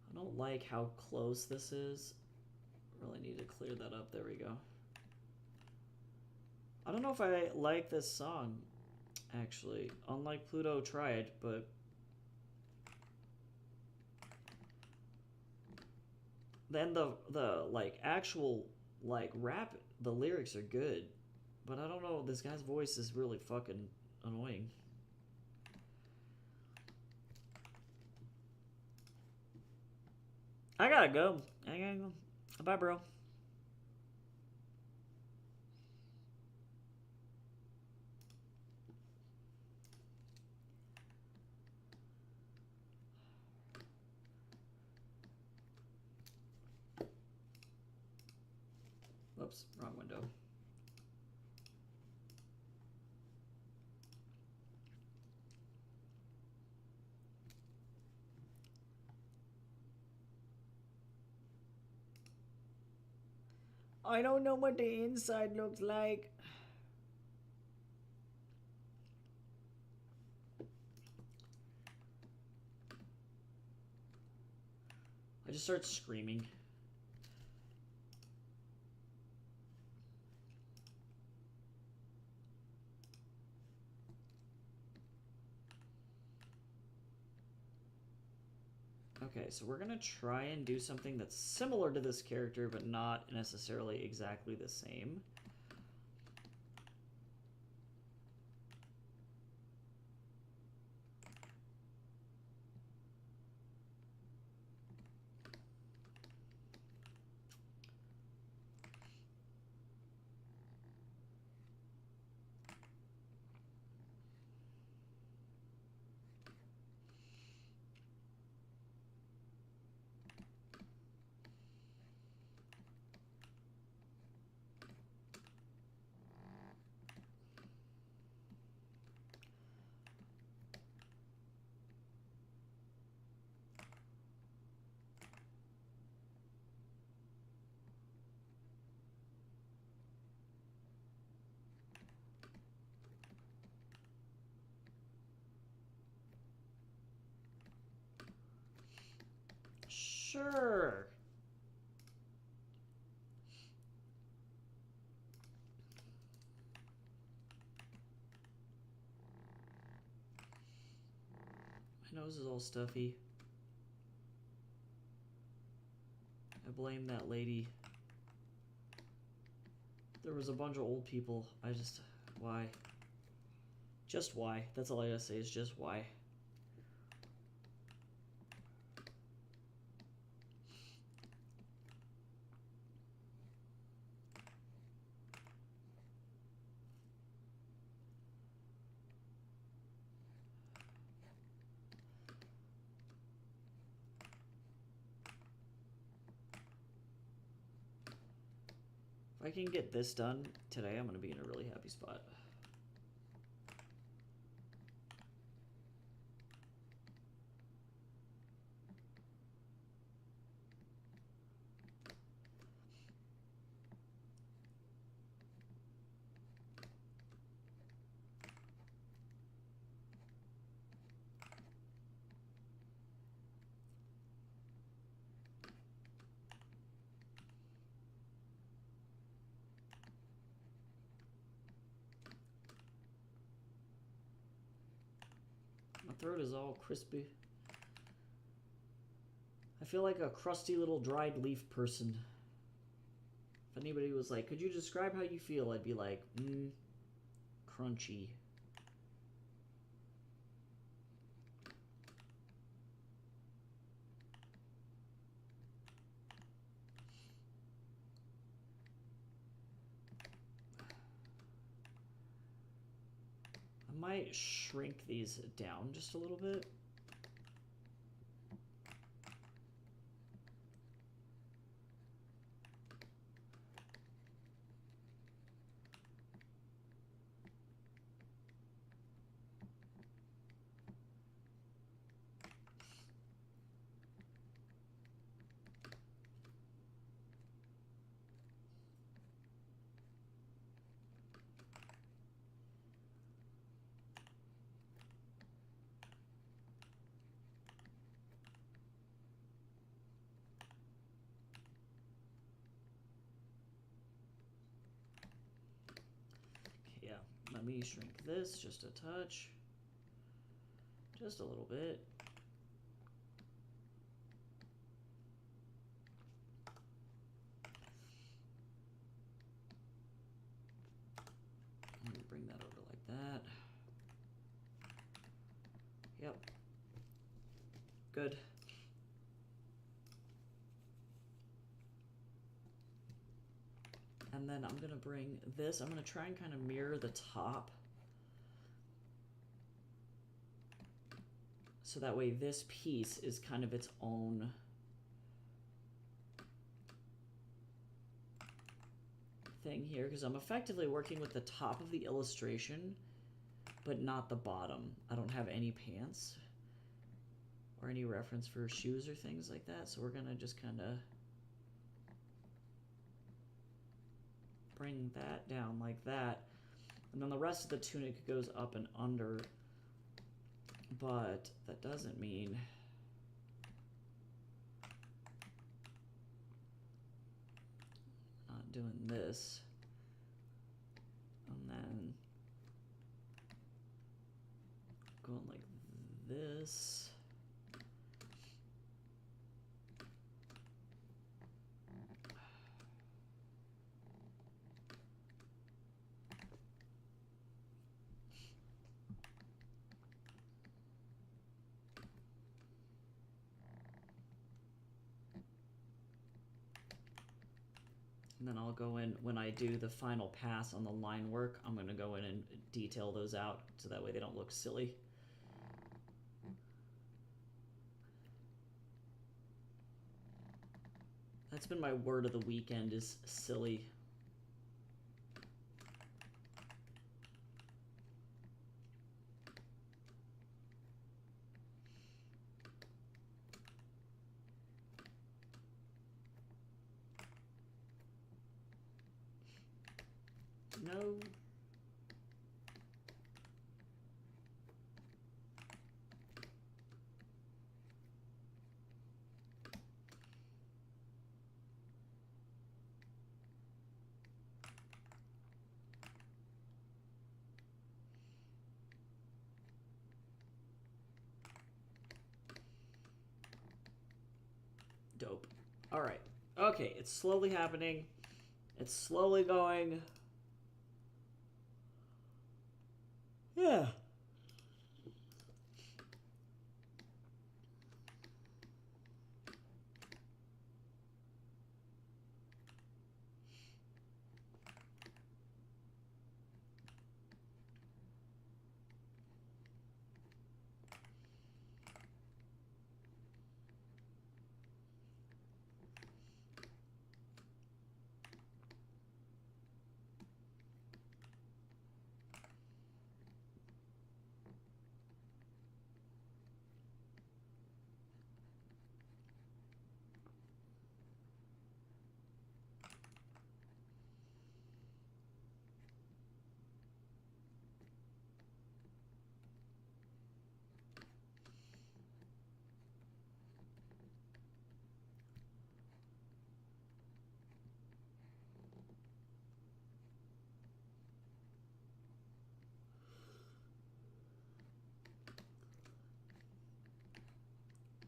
I don't like how close this is. Really need to clear that up. There we go. I don't know if I like this song, actually. Unlike Pluto tried, but then the like actual like rap, the lyrics are good, but I don't know, this guy's voice is really fucking annoying. I gotta go. Bye, bro. Whoops, wrong window. I don't know what the inside looks like. I just start screaming. Okay, so we're gonna try and do something that's similar to this character, but not necessarily exactly the same. Sure. My nose is all stuffy. I blame that lady. There was a bunch of old people. Why? Just why? That's all I gotta say is just why. If If I can get this done today, I'm going to be in a really happy spot. My throat is all crispy. I feel like a crusty little dried leaf person. If anybody was like, could you describe how you feel? I'd be like, crunchy. I might shrink these down just a little bit. Yeah, let me shrink this just a touch. Just a little bit. I'm gonna bring that over like that. Yep. Good. And then I'm gonna bring this, I'm gonna try and kind of mirror the top. So that way this piece is kind of its own thing here, because I'm effectively working with the top of the illustration, but not the bottom. I don't have any pants or any reference for shoes or things like that, so we're gonna just kind of bring that down like that. And then the rest of the tunic goes up and under, but that doesn't mean not doing this. And then going like this. And then I'll go in, when I do the final pass on the line work, I'm going to go in and detail those out so that way they don't look silly. That's been my word of the weekend, is silly. No. Dope. All right. Okay, it's slowly happening. It's slowly going. Yeah.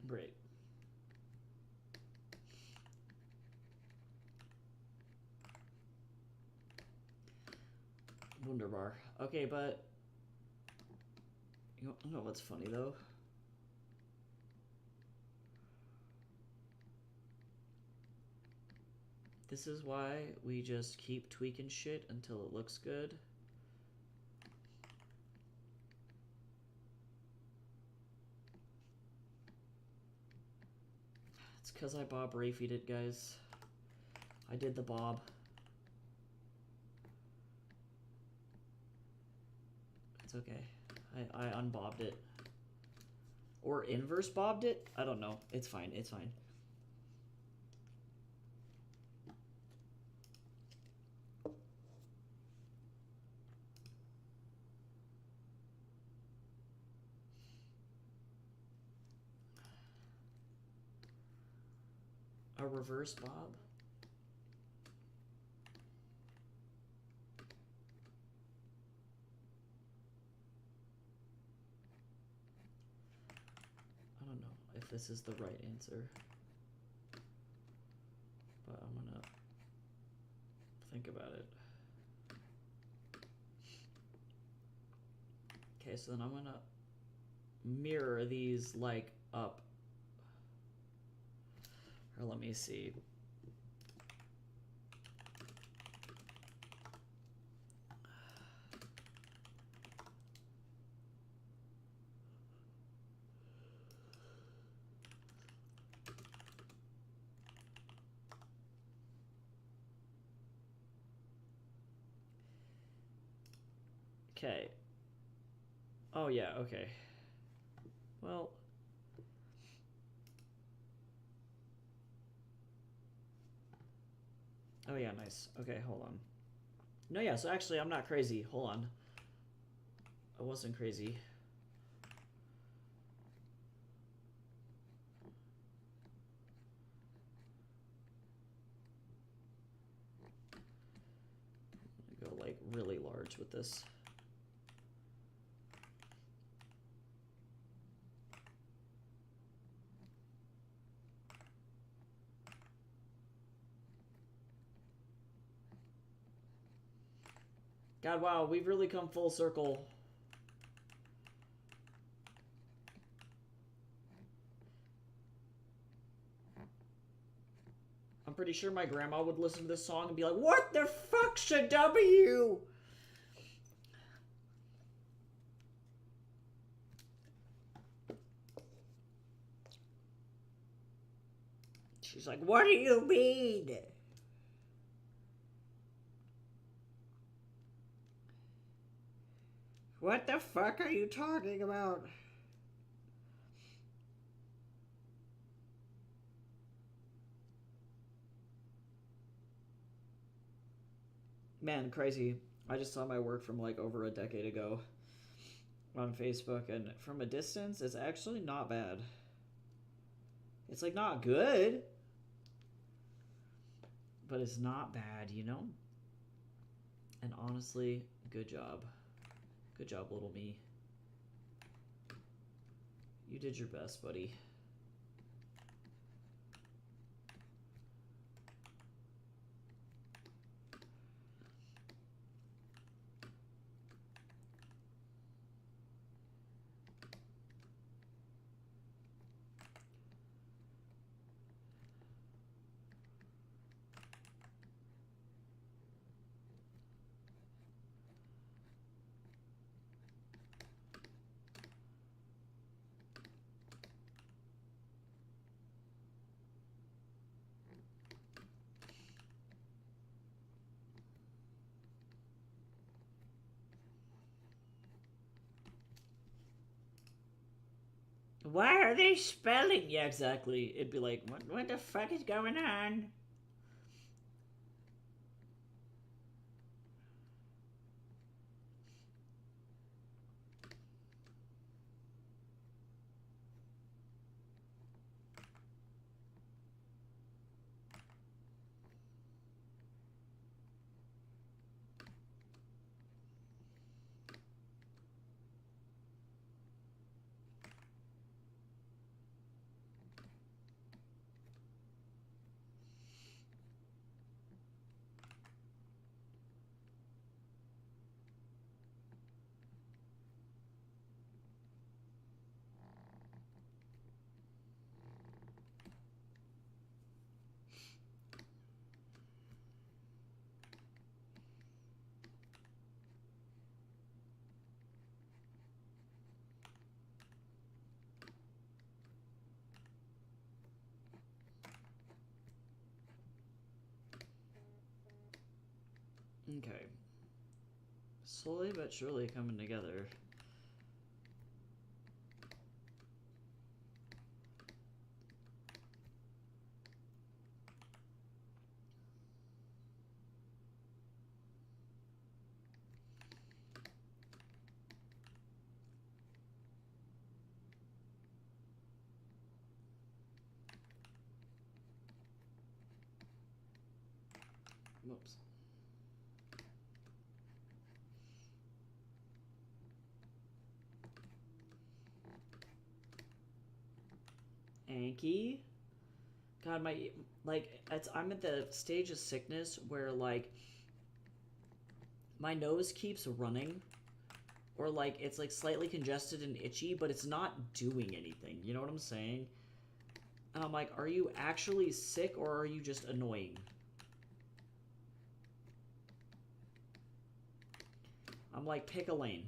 Great. Wunderbar. Okay, but you know what's funny though? This is why we just keep tweaking shit until it looks good. It's because I Bob Rafied it, guys. I did the Bob. It's okay. I unbobbed it. Or inverse bobbed it? I don't know. It's fine. It's fine. A reverse bob? I don't know if this is the right answer, but I'm gonna think about it. Okay, so then I'm gonna mirror these like up. Or let me see. Okay. Oh yeah, okay. Well, oh yeah, nice. Okay, hold on. No, yeah, so actually I'm not crazy. Hold on. I wasn't crazy. I'm gonna go like really large with this. God, wow, we've really come full circle. I'm pretty sure my grandma would listen to this song and be like, "What the fuck's a W?" She's like, "What do you mean?" What the fuck are you talking about? Man, crazy. I just saw my work from like over a decade ago on Facebook, and from a distance, it's actually not bad. It's like not good, but it's not bad, you know? And honestly, good job. Good job, little me. You did your best, buddy. Why are they spelling? Yeah, exactly. It'd be like, what the fuck is going on? Okay. Slowly but surely coming together. Whoops. Anki. God, I'm at the stage of sickness where, like, my nose keeps running, or, like, it's, like, slightly congested and itchy, but it's not doing anything. You know what I'm saying? And I'm like, are you actually sick, or are you just annoying? I'm like, pick a lane.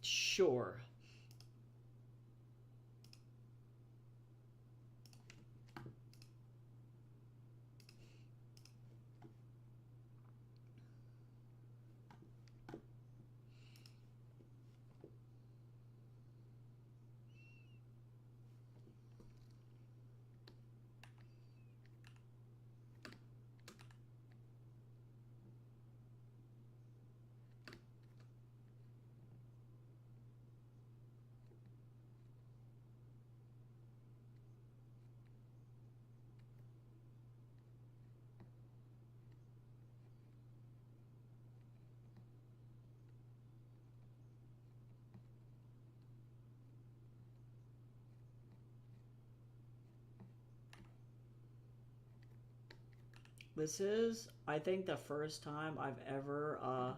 Sure. This is, I think, the first time I've ever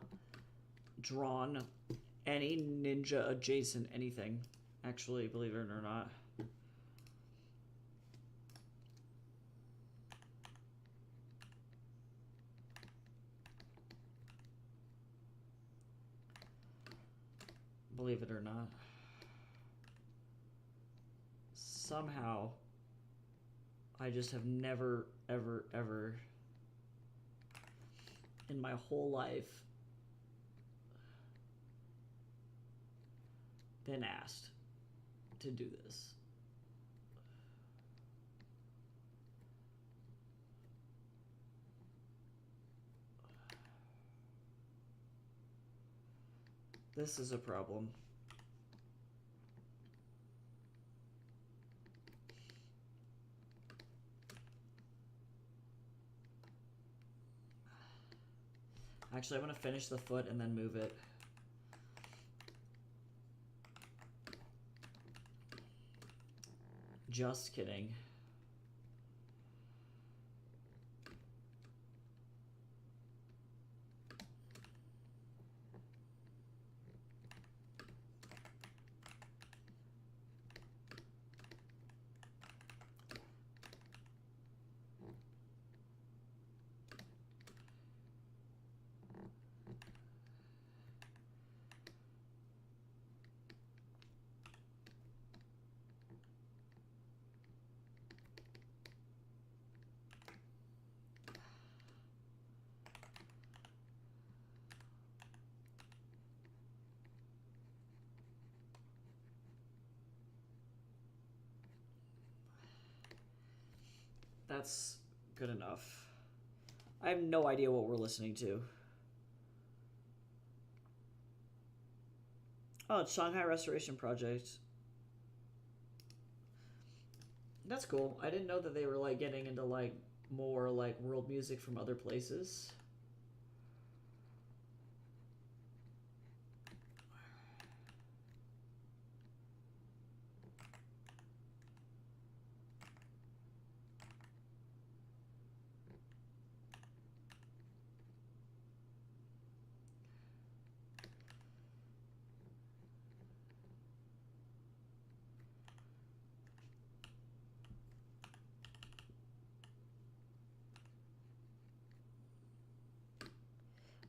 drawn any ninja adjacent anything. Actually, believe it or not. Believe it or not. Somehow, I just have never, ever, ever in my whole life been asked to do this. This is a problem. Actually, I'm going to finish the foot and then move it. Just kidding. That's good enough. I have no idea what we're listening to. Oh, it's Shanghai Restoration Project. That's cool. I didn't know that they were like getting into like more like world music from other places.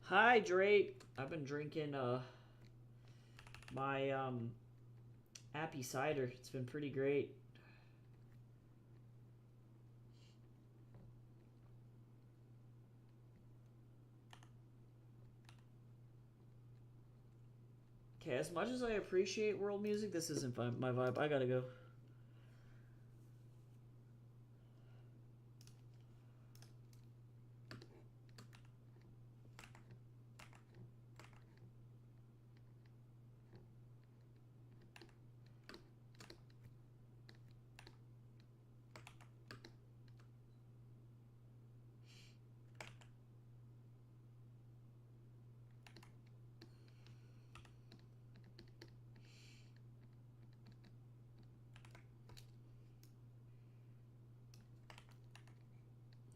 Hi, Drake. I've been drinking my Appy cider. It's been pretty great. Okay, as much as I appreciate world music, this isn't my vibe. I gotta go.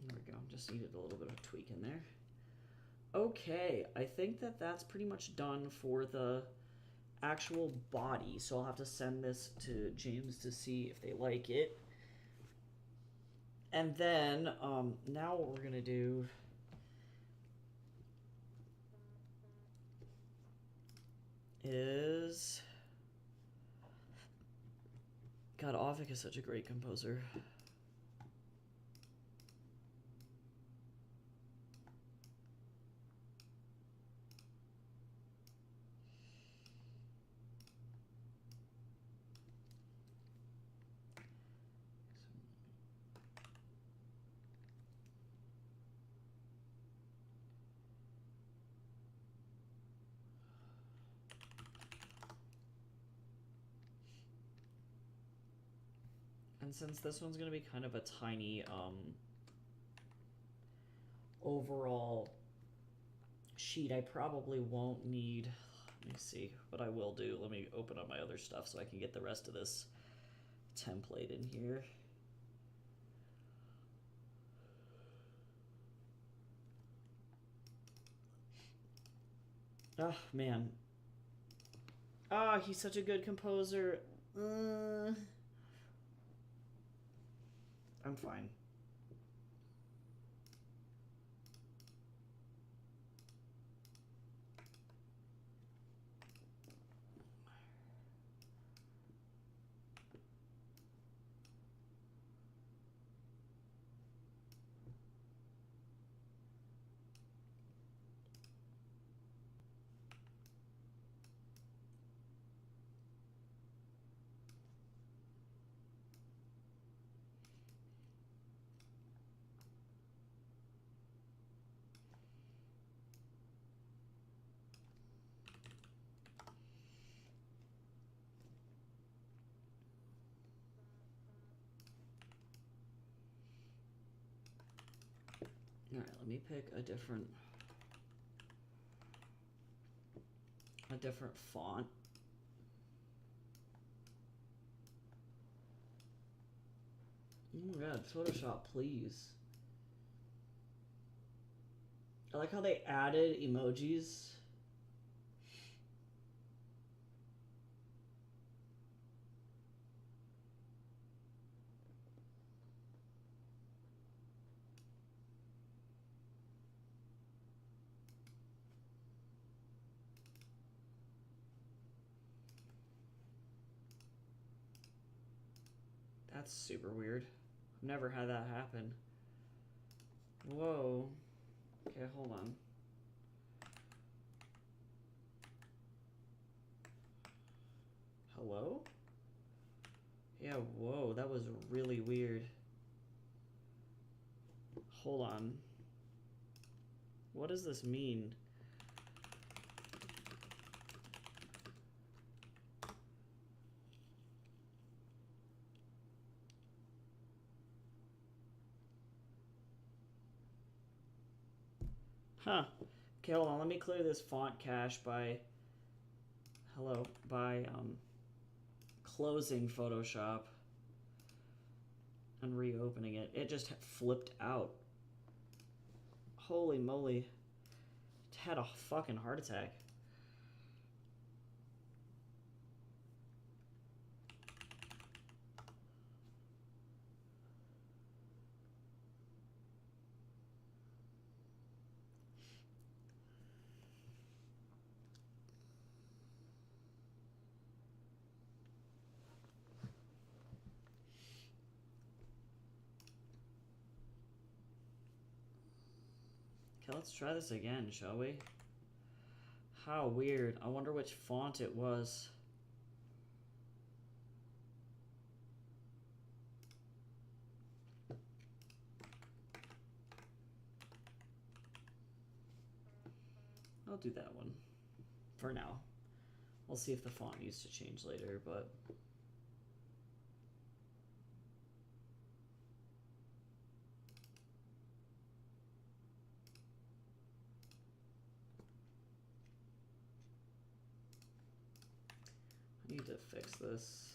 There we go. Just needed a little bit of a tweak in there. Okay, I think that that's pretty much done for the actual body. So I'll have to send this to James to see if they like it. And then now what we're gonna do is, God, Avik is such a great composer. And since this one's gonna be kind of a tiny overall sheet, I probably won't need, let me see what I will do. Let me open up my other stuff so I can get the rest of this template in here. Oh, man. Ah, he's such a good composer. I'm fine. All right, let me pick a different font. Oh my god, Photoshop, please. I like how they added emojis. That's super weird. I've never had that happen. Whoa. Okay, hold on. Hello? Yeah, whoa, that was really weird. Hold on. What does this mean? Huh. Okay, hold on. Let me clear this font cache by closing Photoshop and reopening it. It just flipped out. Holy moly. It had a fucking heart attack. Okay, let's try this again, shall we? How weird. I wonder which font it was. I'll do that one for now. We'll see if the font needs to change later, but... I need to fix this.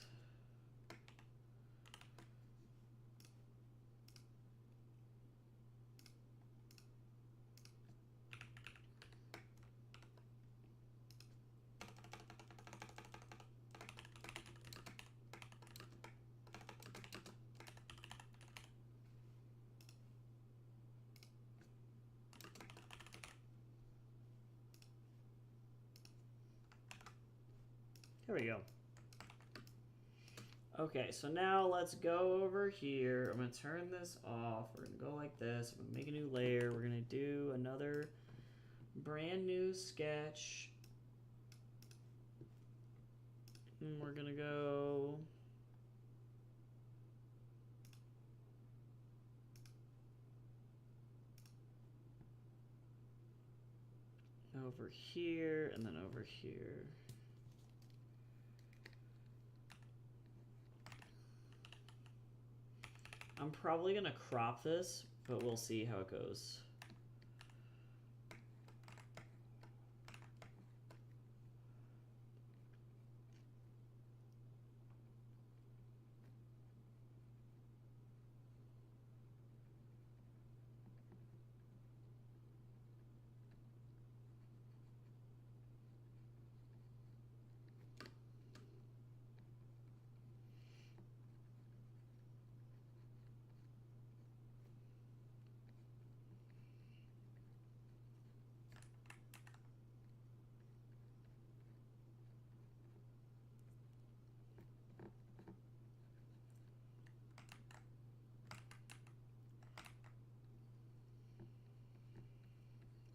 Here we go. Okay, so now let's go over here. I'm going to turn this off. We're going to go like this. I'm going to make a new layer. We're going to do another brand new sketch. And we're going to go... over here, and then over here. I'm probably gonna crop this, but we'll see how it goes.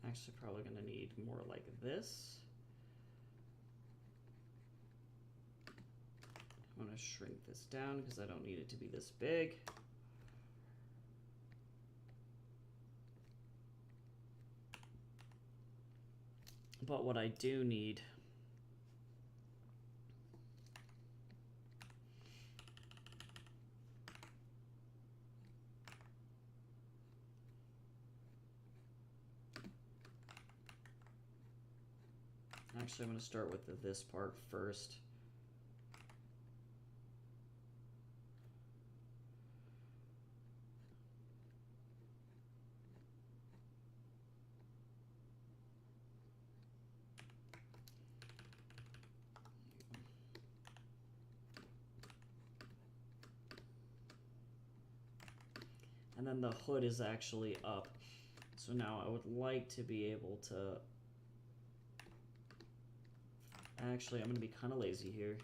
Actually, probably gonna need more like this. I'm gonna shrink this down because I don't need it to be this big. But what I do need actually, I'm going to start with this part first. And then the hood is actually up. So now I would like to be able to... Actually, I'm going to be kind of lazy here.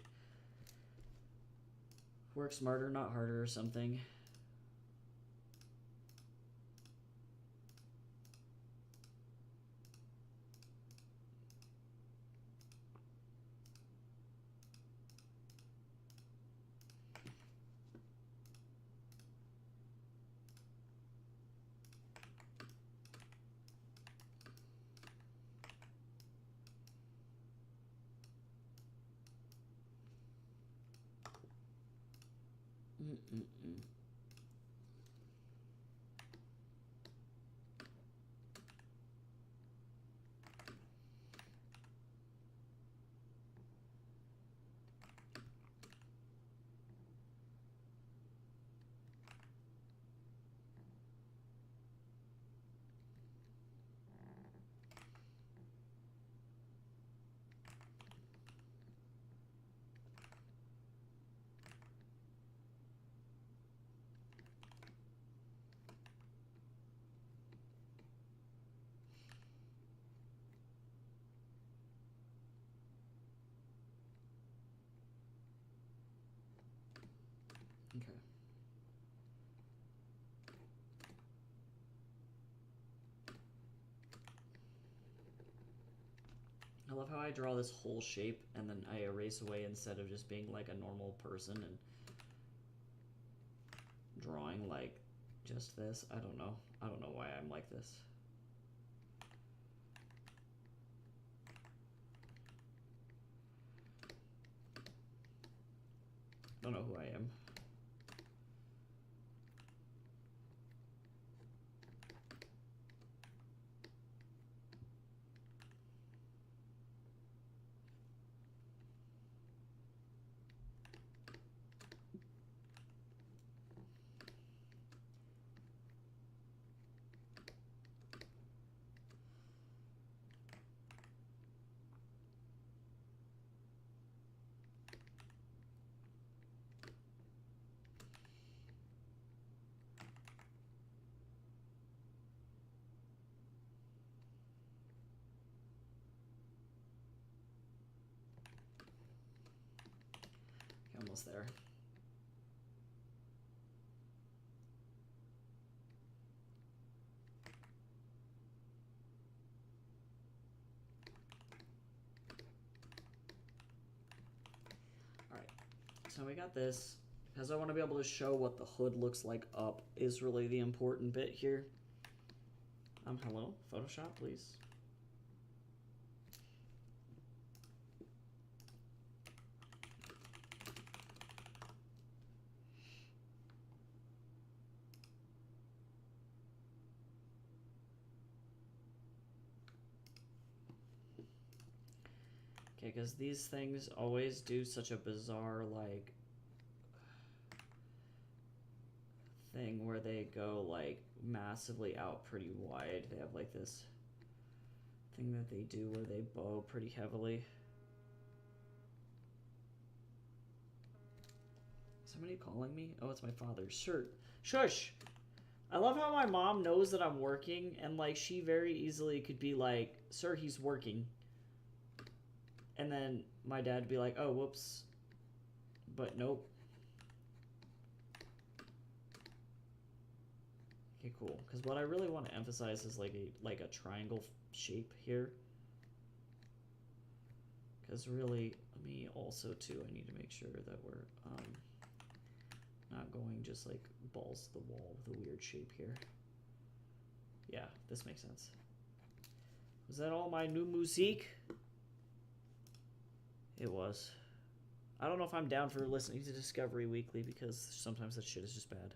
Work smarter, not harder or something. I love how I draw this whole shape and then I erase away instead of just being like a normal person and drawing like just this. I don't know. I don't know why I'm like this. I don't know who I am. Almost there. Alright, so we got this. Because I want to be able to show what the hood looks like up is really the important bit here. Hello, Photoshop, please. Okay, because these things always do such a bizarre, like, thing where they go, like, massively out pretty wide. They have, like, this thing that they do where they bow pretty heavily. Somebody calling me? Oh, it's my father. Shush! I love how my mom knows that I'm working, and, like, she very easily could be like, sir, he's working. And then my dad would be like, oh, whoops. But nope. Okay, cool. Because what I really want to emphasize is like a triangle shape here. Because really, me also too, I need to make sure that we're not going just like balls to the wall with a weird shape here. Yeah, this makes sense. Was that all my new musique? It was. I don't know if I'm down for listening to Discovery Weekly because sometimes that shit is just bad.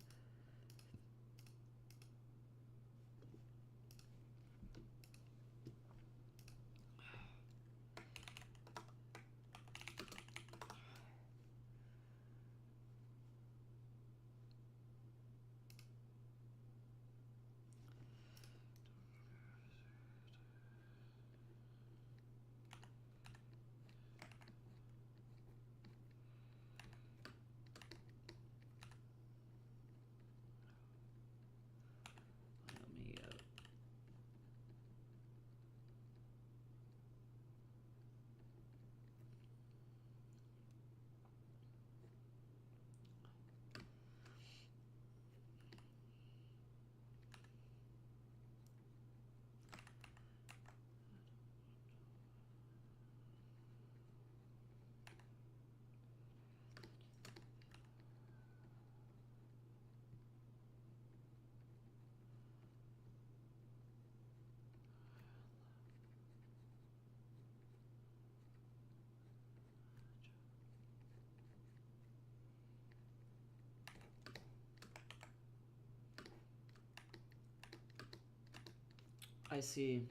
I see.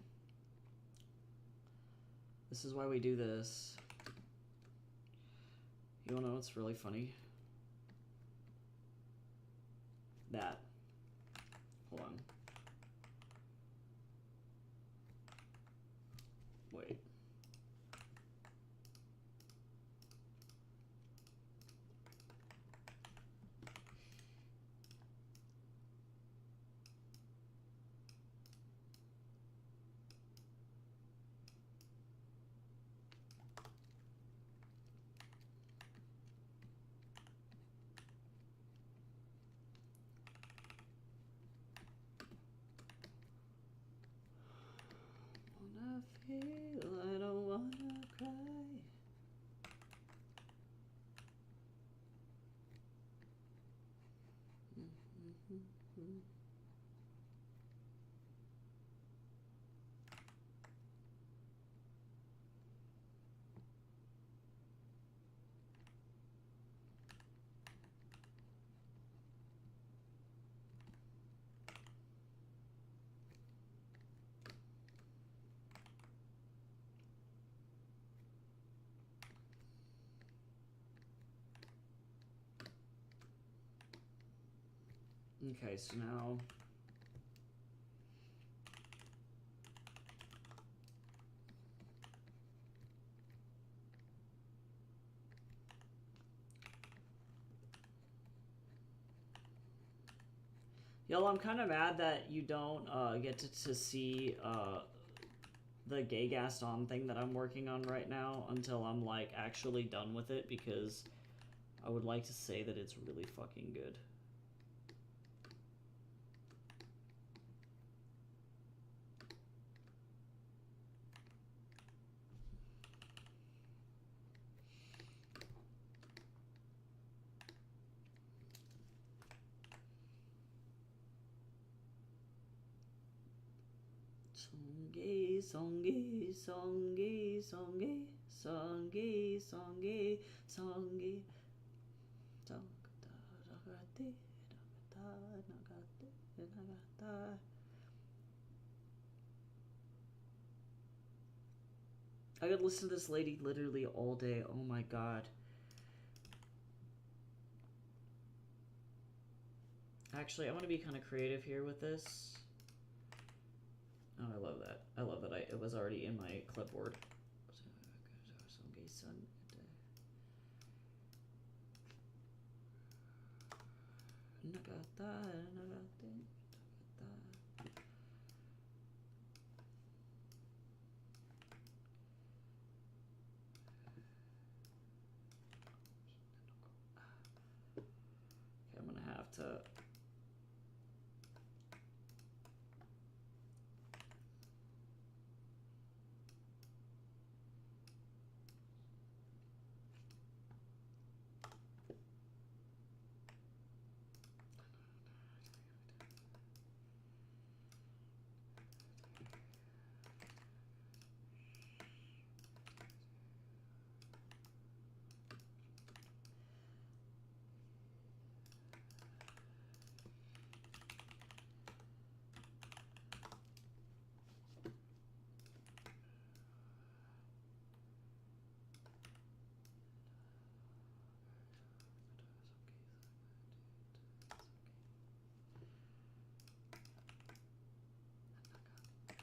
This is why we do this. You wanna know what's really funny? That. Hold on. Wait. Wanna feel, I don't wanna Okay, so now y'all, I'm kind of mad that you don't get to see the Gay Gaston thing that I'm working on right now until I'm like actually done with it, because I would like to say that it's really fucking good. Songy, songy, songy, songy, songy, songy, songy. I could listen to this lady literally all day. Oh my god. Actually, I'm gonna be kind of creative here with this. Oh, I love that. I love that it was already in my clipboard. Okay, I'm gonna have to.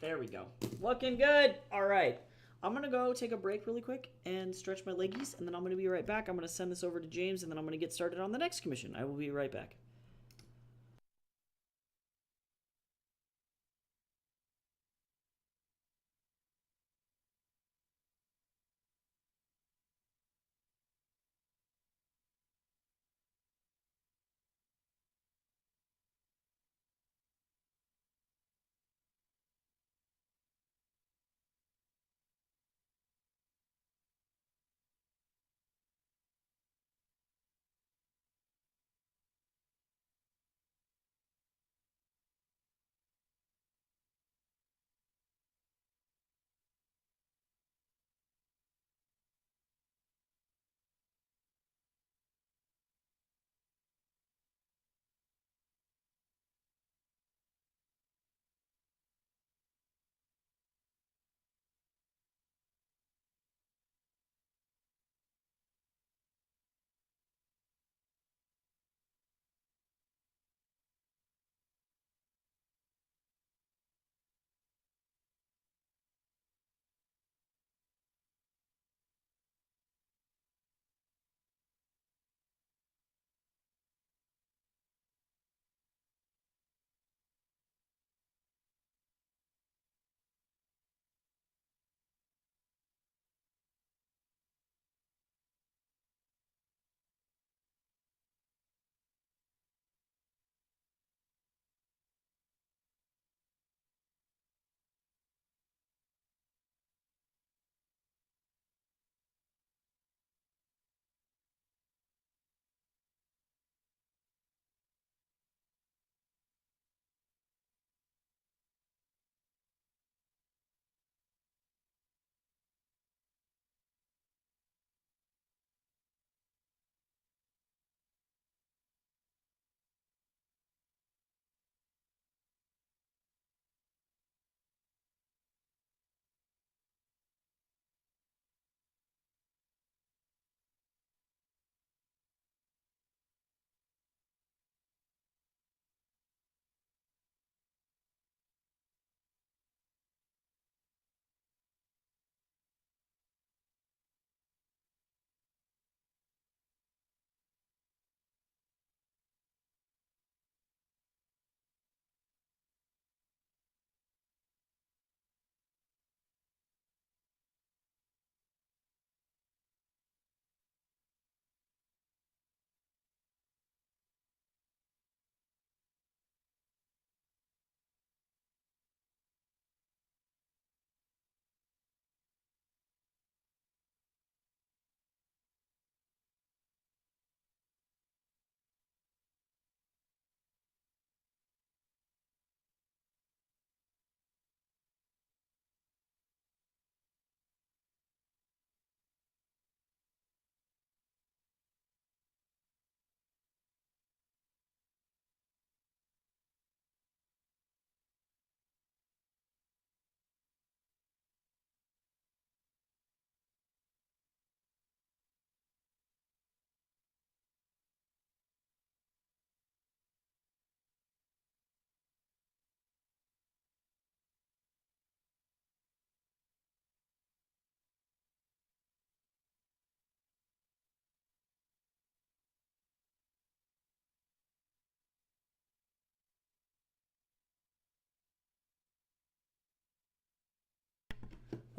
There we go. Looking good. All right. I'm going to go take a break really quick and stretch my leggies, and then I'm going to be right back. I'm going to send this over to James, and then I'm going to get started on the next commission. I will be right back.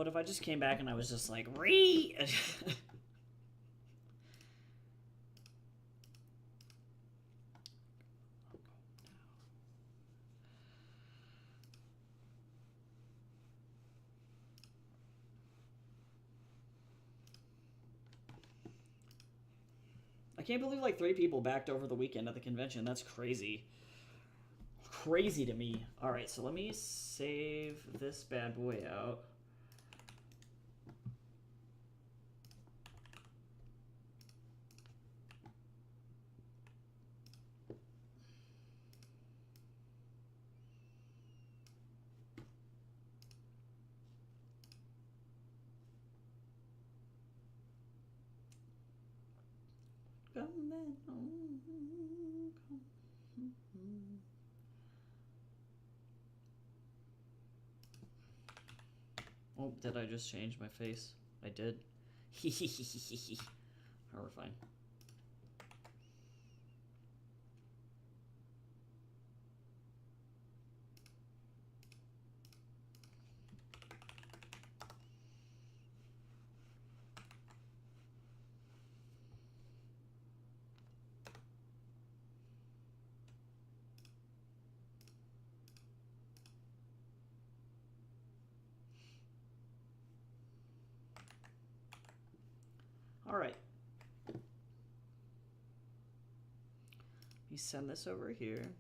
What if I just came back and I was just like, re? I can't believe like 3 people backed over the weekend at the convention. That's crazy. Crazy to me. All right, so let me save this bad boy out. Oh, did I just change my face? I did. Horrifying. All right. Let me send this over here.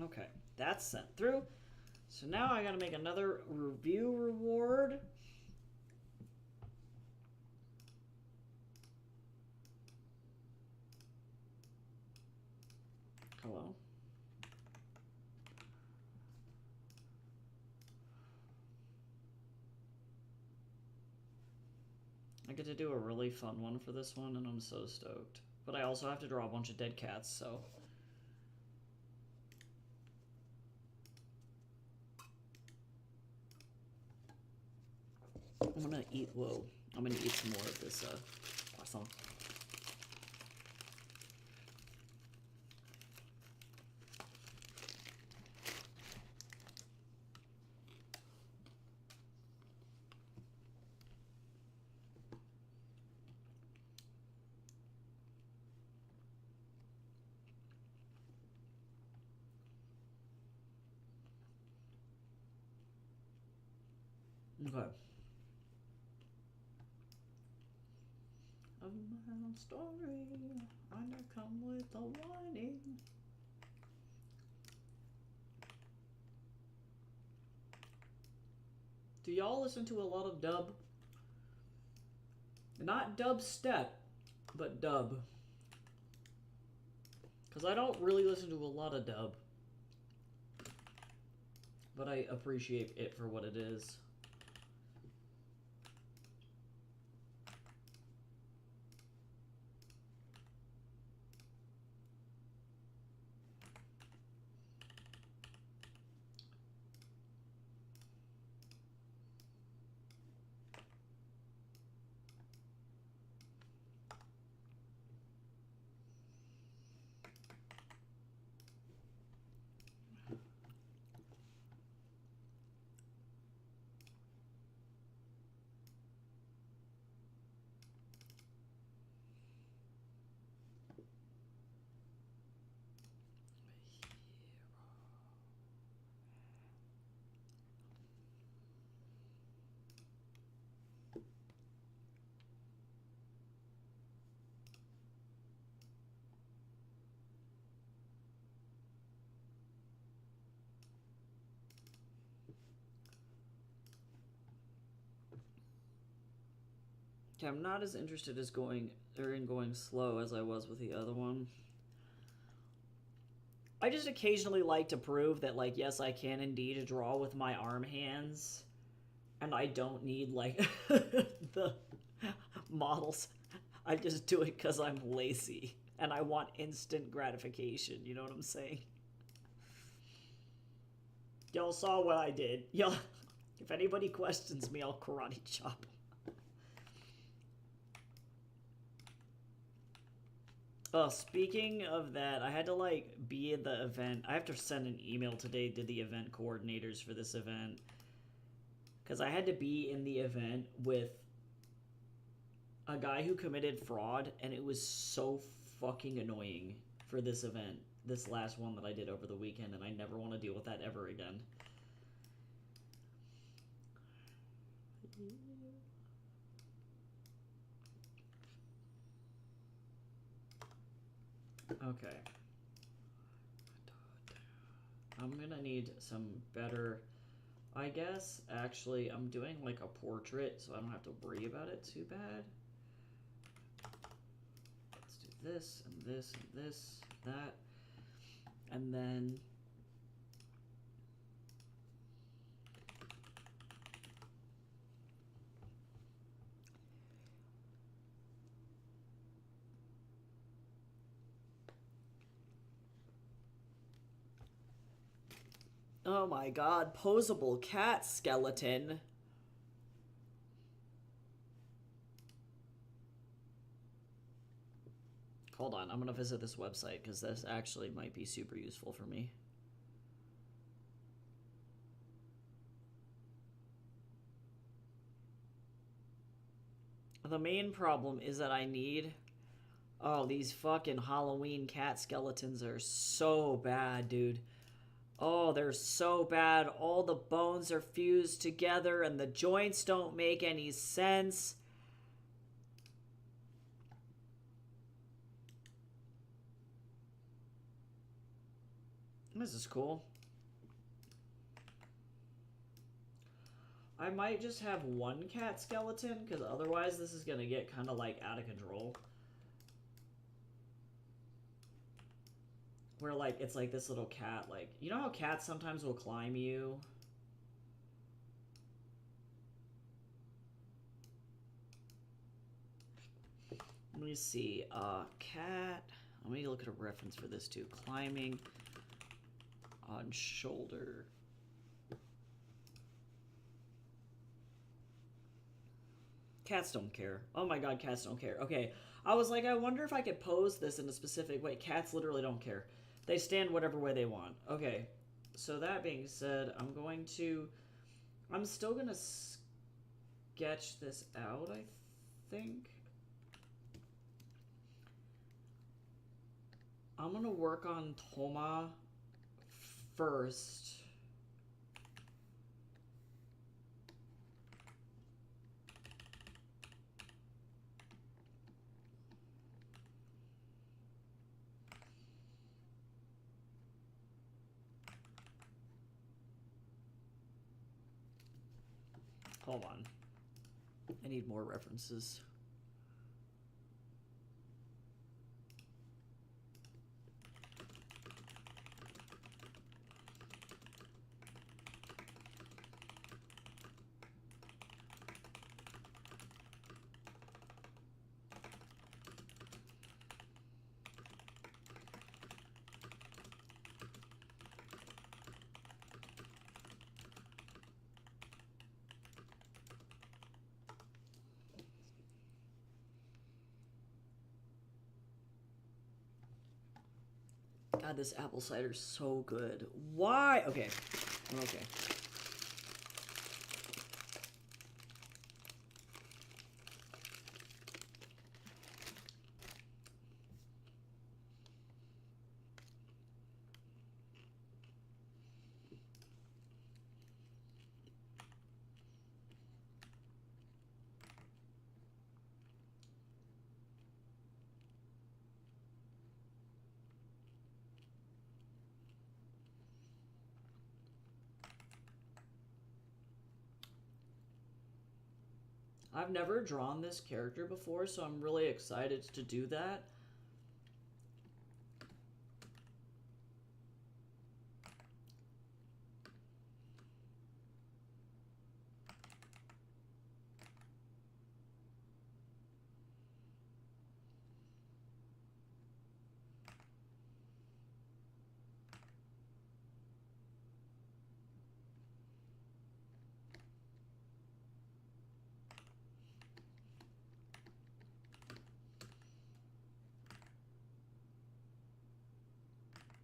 Okay, that's sent through. So now I gotta make another review reward. Hello. I get to do a really fun one for this one, and I'm so stoked. But I also have to draw a bunch of dead cats, so... I'm gonna eat, whoa. I'm gonna eat some more of this croissant. Okay. A mild story, I know come with a warning. Do y'all listen to a lot of dub? Not dubstep, but dub. Because I don't really listen to a lot of dub. But I appreciate it for what it is. Okay, I'm not as interested as in going slow as I was with the other one. I just occasionally like to prove that, like, yes, I can indeed draw with my arm hands, and I don't need, like, the models. I just do it because I'm lazy, and I want instant gratification, you know what I'm saying? Y'all saw what I did. Y'all, if anybody questions me, I'll karate chop. Oh, speaking of that, I had to, like, be at the event. I have to send an email today to the event coordinators for this event. Because I had to be in the event with a guy who committed fraud, and it was so fucking annoying for this event. This last one that I did over the weekend, and I never want to deal with that ever again. Okay. I'm gonna need some better... I guess, actually, I'm doing like a portrait, so I don't have to worry about it too bad. Let's do this, and this, and this, that. And then... Oh my god, posable cat skeleton. Hold on, I'm gonna visit this website because this actually might be super useful for me. The main problem is that I need... Oh, these fucking Halloween cat skeletons are so bad, dude. Oh, they're so bad. All the bones are fused together and the joints don't make any sense. This is cool. I might just have one cat skeleton, because otherwise this is going to get kind of, like, out of control. Where, like, it's like this little cat, like... You know how cats sometimes will climb you? Let me see. Cat... Let me look at a reference for this, too. Climbing on shoulder... Cats don't care. Oh my god, cats don't care. Okay, I was like, I wonder if I could pose this in a specific way. Cats literally don't care. They stand whatever way they want. Okay, so that being said, I'm still gonna sketch this out, I think. I'm gonna work on Toma first. Hold on. I need more references. God, this apple cider's so good. Why? Okay. Okay. I've never drawn this character before, so I'm really excited to do that.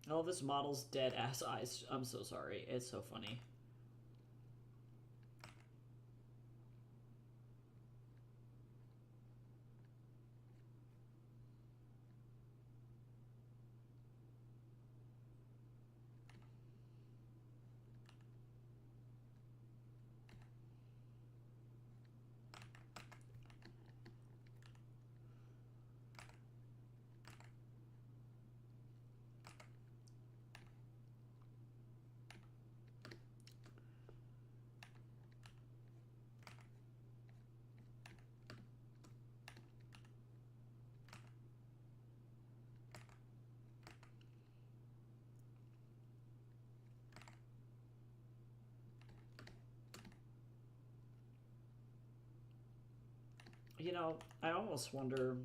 Oh, this model's dead ass eyes. I'm so sorry. It's so funny. You know, I almost wonder.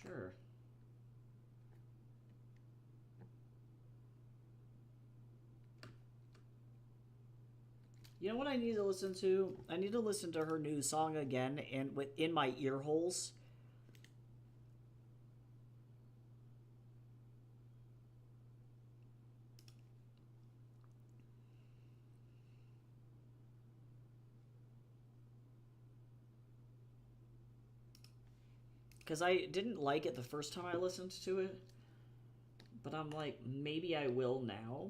Sure. You know what I need to listen to? I need to listen to her new song again and within my ear holes. Because I didn't like it the first time I listened to it. But I'm like, maybe I will now.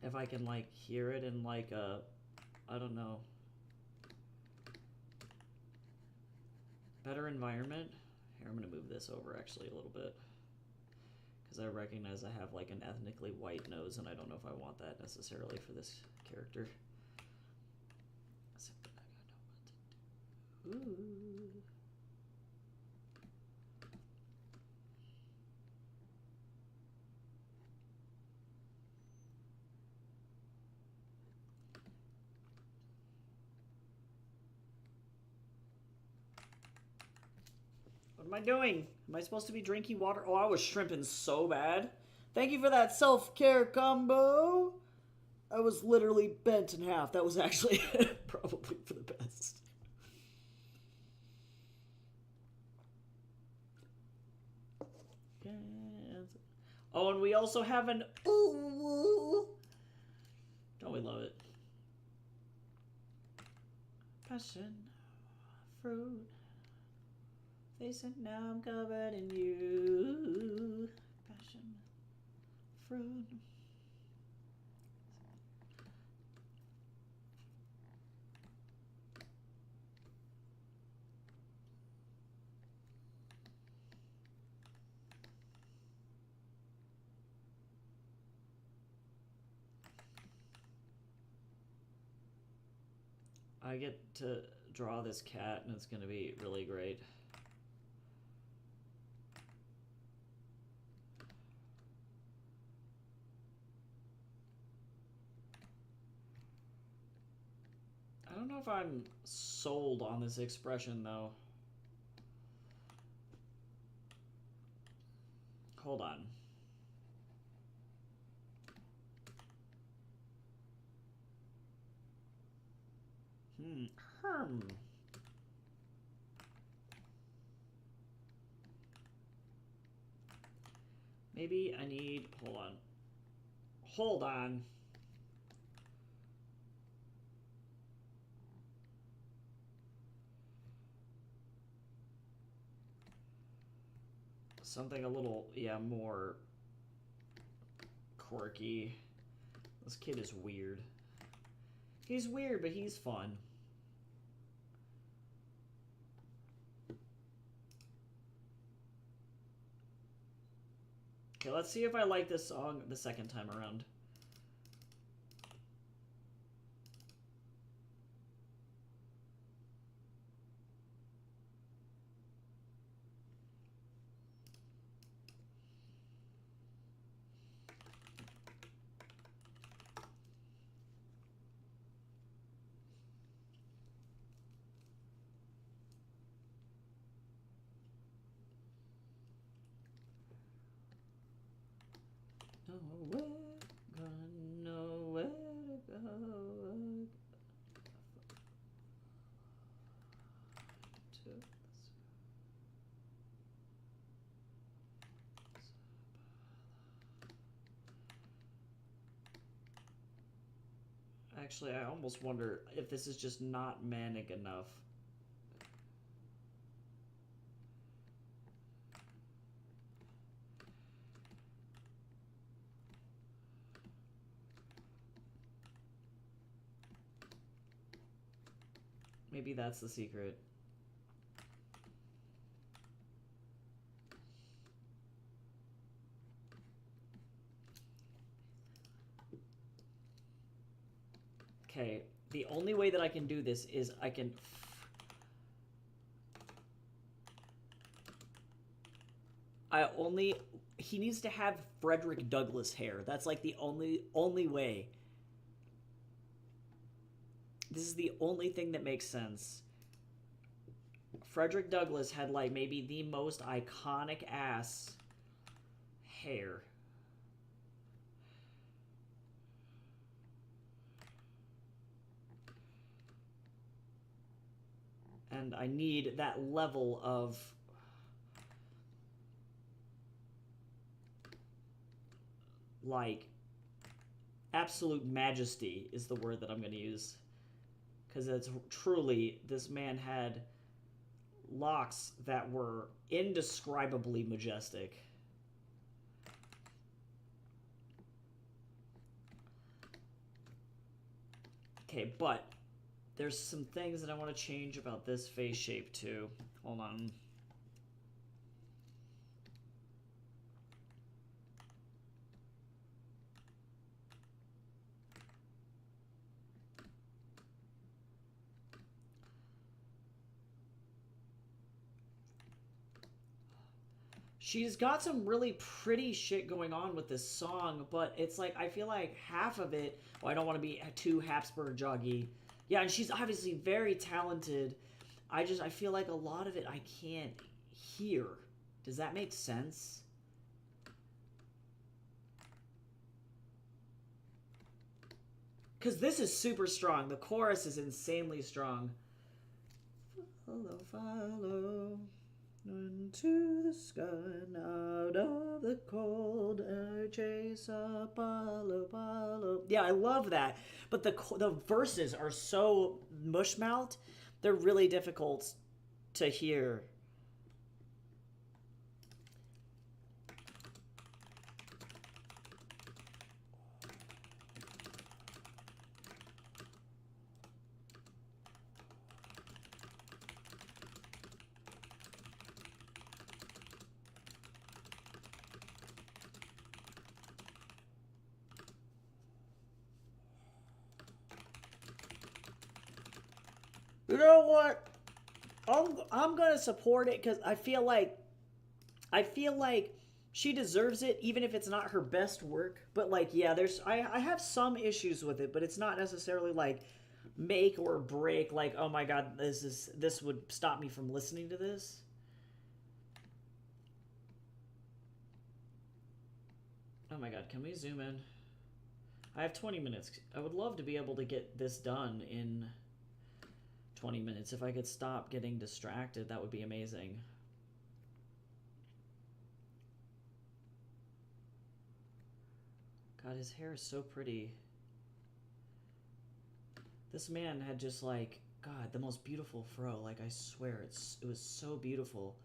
If I can, like, hear it in, like, a... I don't know. Better environment. Here, I'm going to move this over, actually, a little bit. Because I recognize I have, like, an ethnically white nose, and I don't know if I want that necessarily for this character. Ooh. What am I doing? Am I supposed to be drinking water? Oh, I was shrimping so bad. Thank you for that self-care combo. I was literally bent in half. That was actually probably for the best. Oh, and we also have an ooh. Don't we love it? Passion fruit. They said now I'm covered in you. Passion fruit. I get to draw this cat and it's going to be really great. I don't know if I'm sold on this expression though. Hold on. Herm. Maybe I need, hold on. Hold on. Something a little, yeah, more quirky. This kid is weird. He's weird, but he's fun. Okay, let's see if I like this song the second time around. Nowhere, gonna nowhere to go. Actually, I almost wonder if this is just not manic enough. Maybe that's the secret. Okay, the only way that I can do this is I can... He needs to have Frederick Douglass hair. That's like the only way. This is the only thing that makes sense. Frederick Douglass had like maybe the most iconic ass hair. And I need that level of like absolute majesty is the word that I'm going to use. Because it's truly, this man had locks that were indescribably majestic. Okay, but there's some things that I want to change about this face shape too. Hold on. She's got some really pretty shit going on with this song, but it's like, I feel like half of it, well, I don't want to be too Habsburg joggy. Yeah, and she's obviously very talented. I feel like a lot of it I can't hear. Does that make sense? Because this is super strong. The chorus is insanely strong. Follow, follow. Into the sky and out of the cold, I chase Apollo, Apollo. Yeah, I love that. But the verses are so mushmouthed, they're really difficult to hear. You know what? I'm gonna support it because I feel like she deserves it, even if it's not her best work. But like, yeah, I have some issues with it, but it's not necessarily like make or break. Like, oh my god, this would stop me from listening to this. Oh my god, can we zoom in? I have 20 minutes. I would love to be able to get this done in 20 minutes. If I could stop getting distracted, that would be amazing. God, his hair is so pretty. This man had just like, God, the most beautiful fro. Like, I swear, it was so beautiful.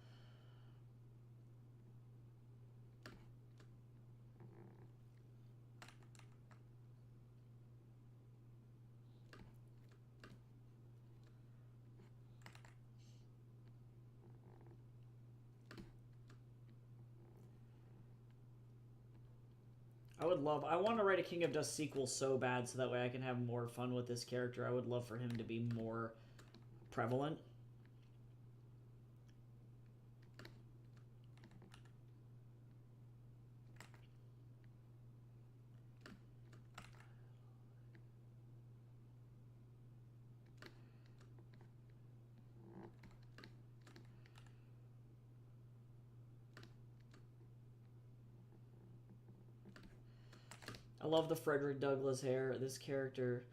I want to write a King of Dust sequel so bad so that way I can have more fun with this character. I would love for him to be more prevalent. I love the Frederick Douglass hair, this character.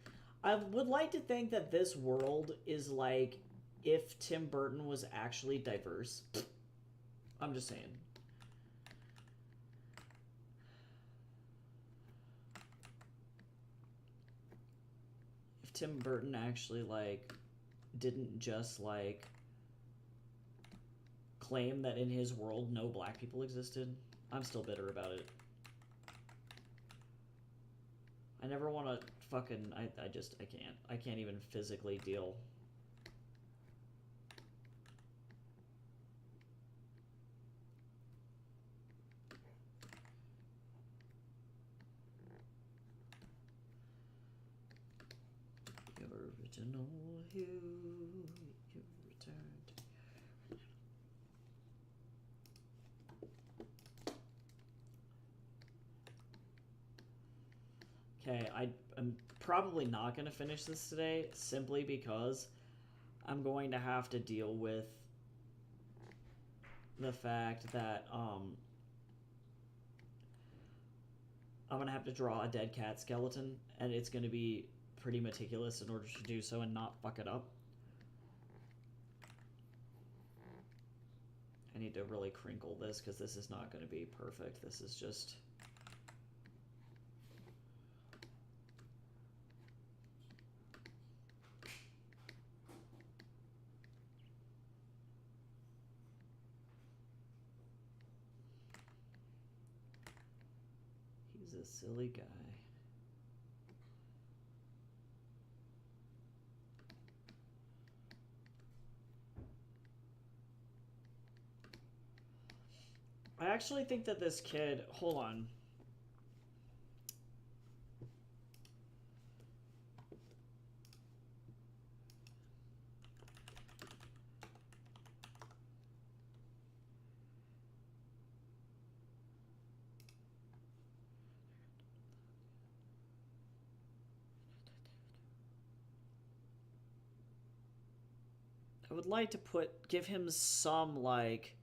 I would like to think that this world is like if Tim Burton was actually diverse. I'm just saying. If Tim Burton actually, like, didn't just, like, claim that in his world no black people existed. I'm still bitter about it. I never want to fucking... I can't. I can't even physically deal. Your original you returned. Okay, I'm probably not going to finish this today simply because I'm going to have to deal with the fact that I'm going to have to draw a dead cat skeleton, and it's going to be pretty meticulous in order to do so and not fuck it up. I need to really crinkle this because this is not going to be perfect. This is just... He's a silly guy. I actually think that this kid... Hold on. I would like to give him some, like...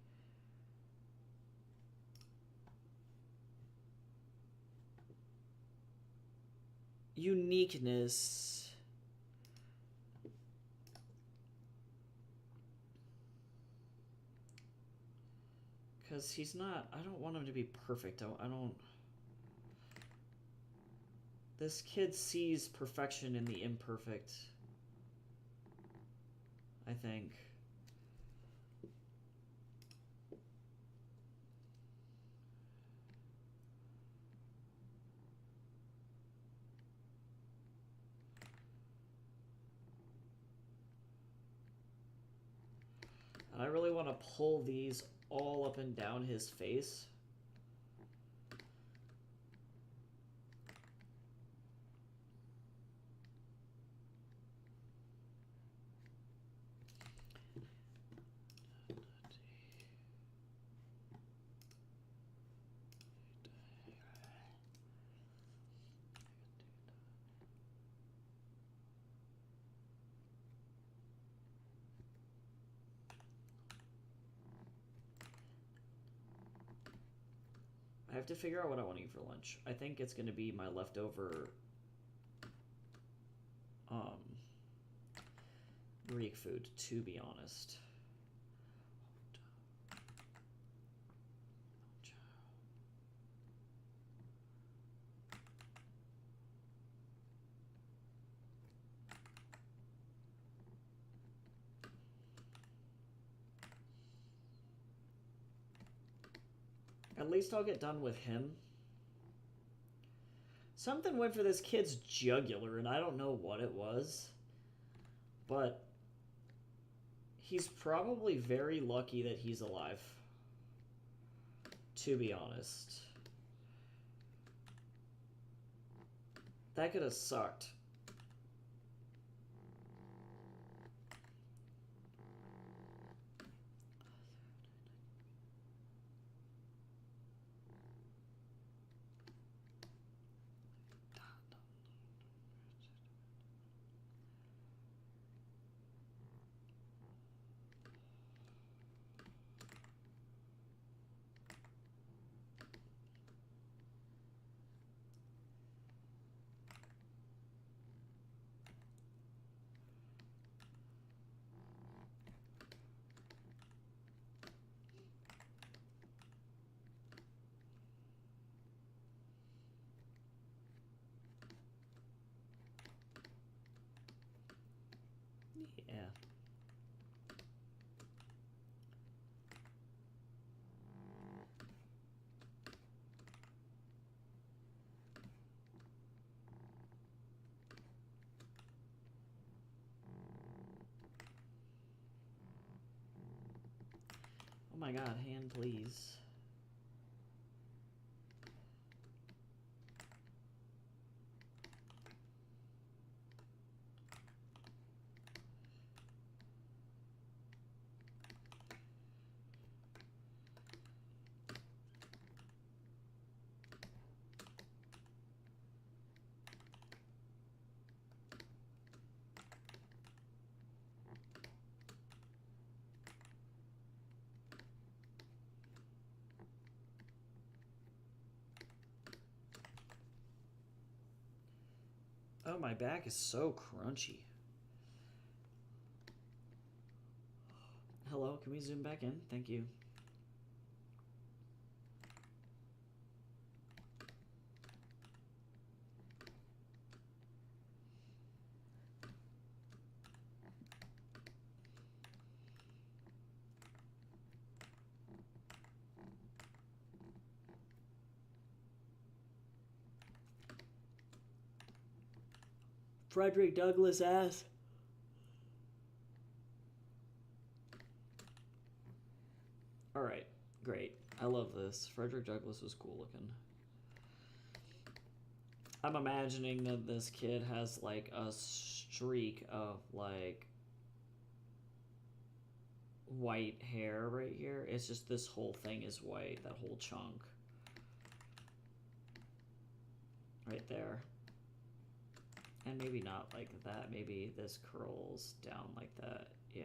uniqueness. Because he's not... I don't want him to be perfect. I don't... This kid sees perfection in the imperfect. I think. And I really want to pull these all up and down his face. I have to figure out what I want to eat for lunch. I think it's going to be my leftover Greek food, to be honest. At least I'll get done with him. Something went for this kid's jugular, and I don't know what it was. But he's probably very lucky that he's alive. To be honest. That could have sucked. Yeah. Oh my god, hand please. Oh, my back is so crunchy. Hello, can we zoom back in? Thank you. Frederick Douglass ass. Alright, great. I love this. Frederick Douglass was cool looking. I'm imagining that this kid has like a streak of like white hair right here. It's just this whole thing is white, that whole chunk. Right there. And maybe not like that. Maybe this curls down like that. Yeah.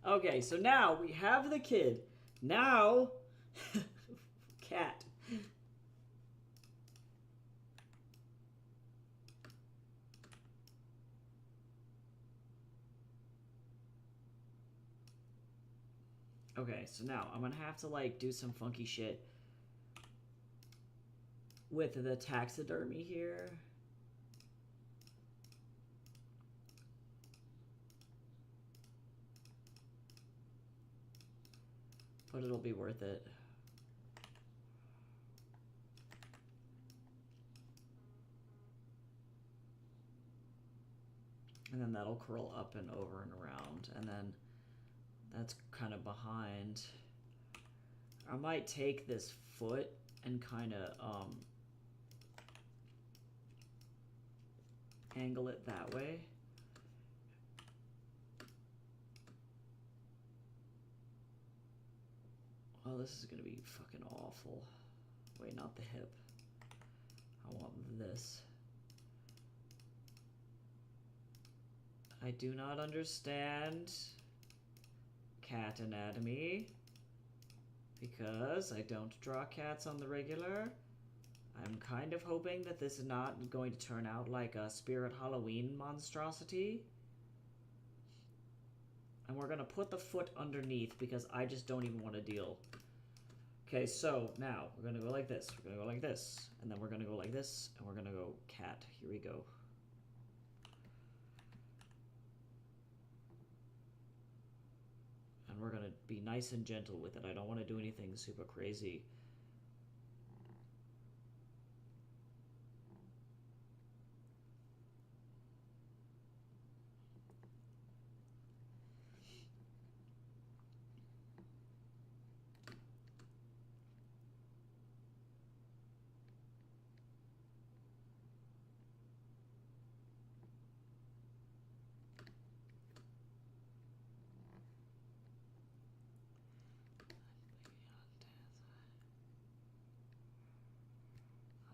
Okay, so now we have the kid. Now, cat. Okay, so now I'm gonna have to like do some funky shit with the taxidermy here. But it'll be worth it. And then that'll curl up and over and around. And then that's kind of behind. I might take this foot and kind of angle it that way. Oh, this is gonna be fucking awful. Wait, not the hip. I want this. I do not understand cat anatomy because I don't draw cats on the regular. I'm kind of hoping that this is not going to turn out like a Spirit Halloween monstrosity. And we're gonna put the foot underneath because I just don't even want to deal. Okay, so now we're gonna go like this, we're gonna go like this, and then we're gonna go like this, and we're gonna go cat. Here we go. And we're going to be nice and gentle with it. I don't want to do anything super crazy.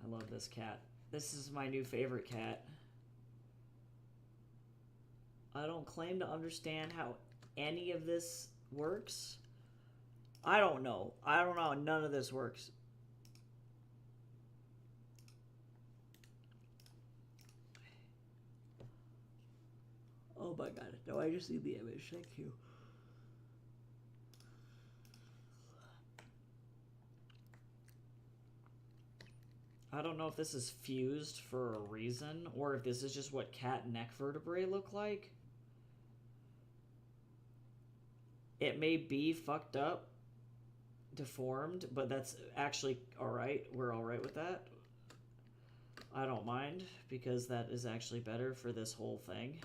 I love this cat. This is my new favorite cat. I don't claim to understand how any of this works. I don't know. I don't know how none of this works. Oh my god. No, I just need the image. Thank you. I don't know if this is fused for a reason, or if this is just what cat neck vertebrae look like. It may be fucked up, deformed, but that's actually alright. We're alright with that. I don't mind, because that is actually better for this whole thing.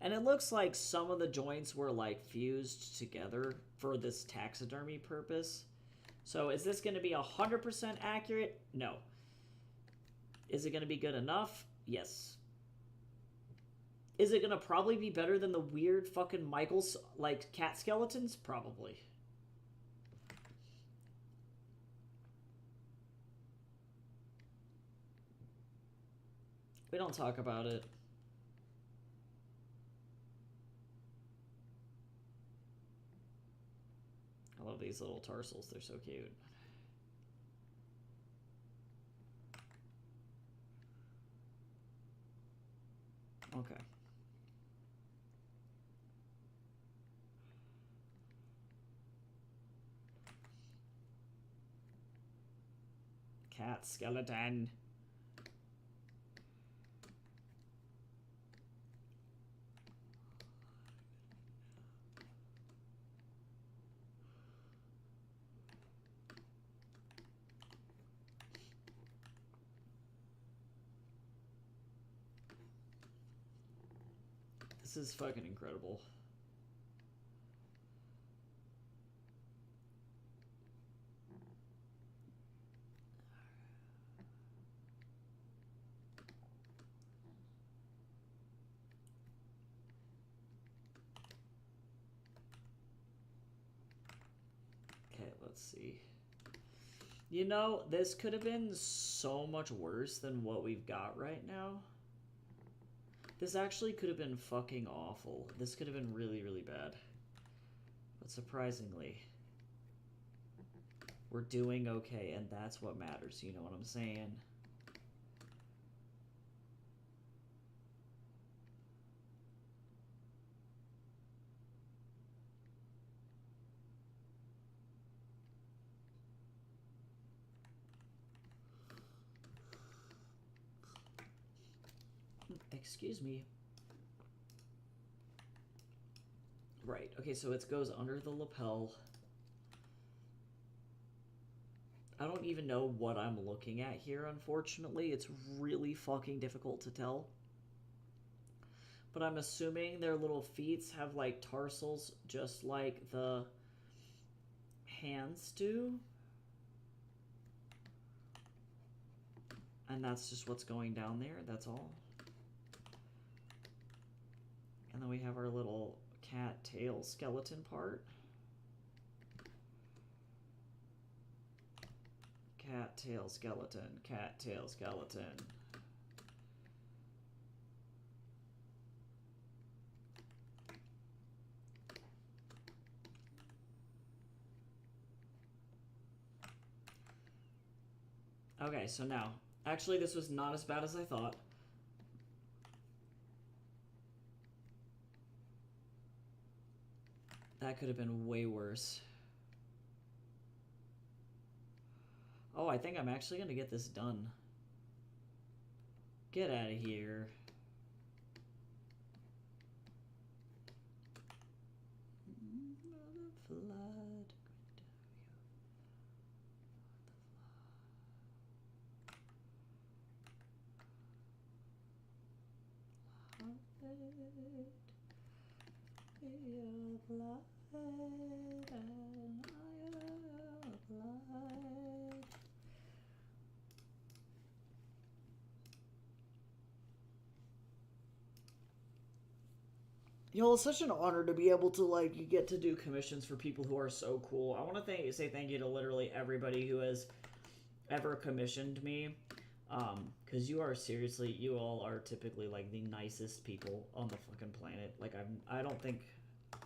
And it looks like some of the joints were like fused together for this taxidermy purpose. So is this going to be 100% accurate? No. Is it going to be good enough? Yes. Is it going to probably be better than the weird fucking Michael's like cat skeletons? Probably. We don't talk about it. I love these little tarsals. They're so cute. Okay. Cat skeleton. This is fucking incredible. Okay, let's see. You know, this could have been so much worse than what we've got right now. This actually could have been fucking awful. This could have been really, really bad. But surprisingly, we're doing okay, and that's what matters, you know what I'm saying? Excuse me. Right, okay, so it goes under the lapel. I don't even know what I'm looking at here, unfortunately. It's really fucking difficult to tell. But I'm assuming their little feet have, like, tarsals just like the hands do. And that's just what's going down there, that's all. And then we have our little cat tail skeleton part. Cat tail skeleton, cat tail skeleton. Okay, so now, actually this was not as bad as I thought. That could have been way worse. Oh, I think I'm actually gonna get this done. Get out of here. Flood. You know, it's such an honor to be able to, like, get to do commissions for people who are so cool. I want to say thank you to literally everybody who has ever commissioned me. Because you all are typically, like, the nicest people on the fucking planet. Like, I don't think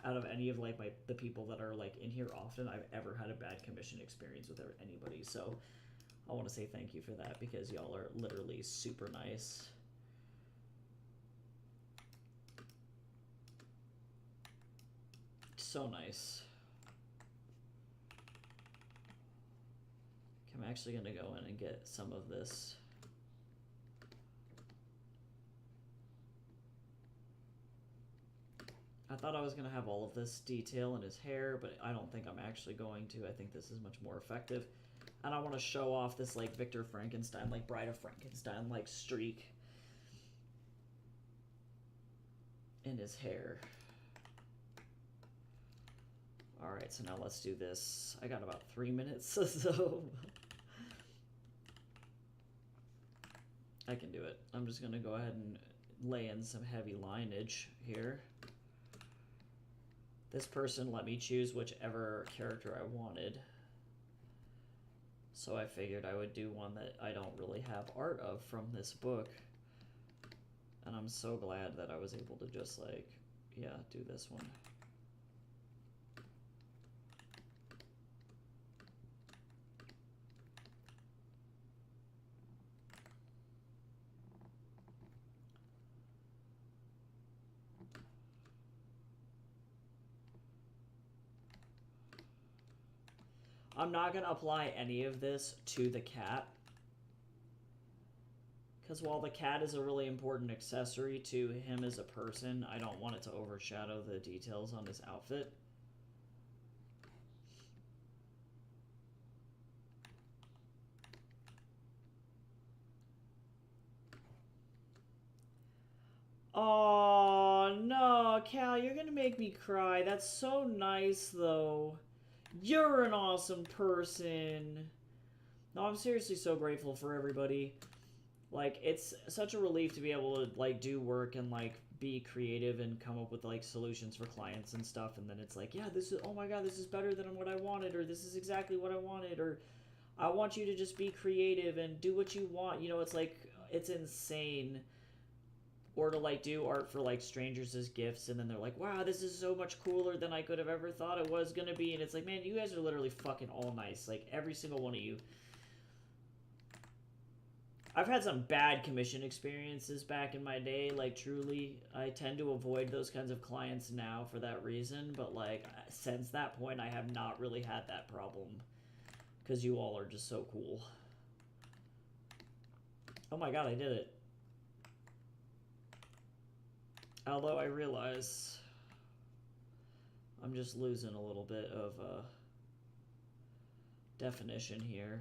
out of any of, like, the people that are, like, in here often, I've ever had a bad commission experience with anybody. So, I want to say thank you for that, because y'all are literally super nice. So nice. I'm actually going to go in and get some of this. I thought I was going to have all of this detail in his hair, but I don't think I'm actually going to. I think this is much more effective. And I want to show off this, like, Victor Frankenstein, like, Bride of Frankenstein, like, streak in his hair. Alright, so now let's do this. I got about 3 minutes, so I can do it. I'm just going to go ahead and lay in some heavy lineage here. This person let me choose whichever character I wanted. So I figured I would do one that I don't really have art of from this book. And I'm so glad that I was able to just, like, yeah, do this one. I'm not going to apply any of this to the cat, because while the cat is a really important accessory to him as a person, I don't want it to overshadow the details on his outfit. Oh, no, Cal, you're going to make me cry. That's so nice, though. You're an awesome person. No, I'm seriously so grateful for everybody. Like, it's such a relief to be able to, like, do work and, like, be creative and come up with, like, solutions for clients and stuff. And then it's like, yeah, this is, oh my god, this is better than what I wanted, or this is exactly what I wanted, or I want you to just be creative and do what you want. You know, it's like, it's insane. Or to, like, do art for, like, strangers as gifts, and then they're like, wow, this is so much cooler than I could have ever thought it was gonna be. And it's like, man, you guys are literally fucking all nice. Like, every single one of you. I've had some bad commission experiences back in my day, like, truly. I tend to avoid those kinds of clients now for that reason, but, like, since that point, I have not really had that problem. Because you all are just so cool. Oh my god, I did it. Although I realize I'm just losing a little bit of definition here.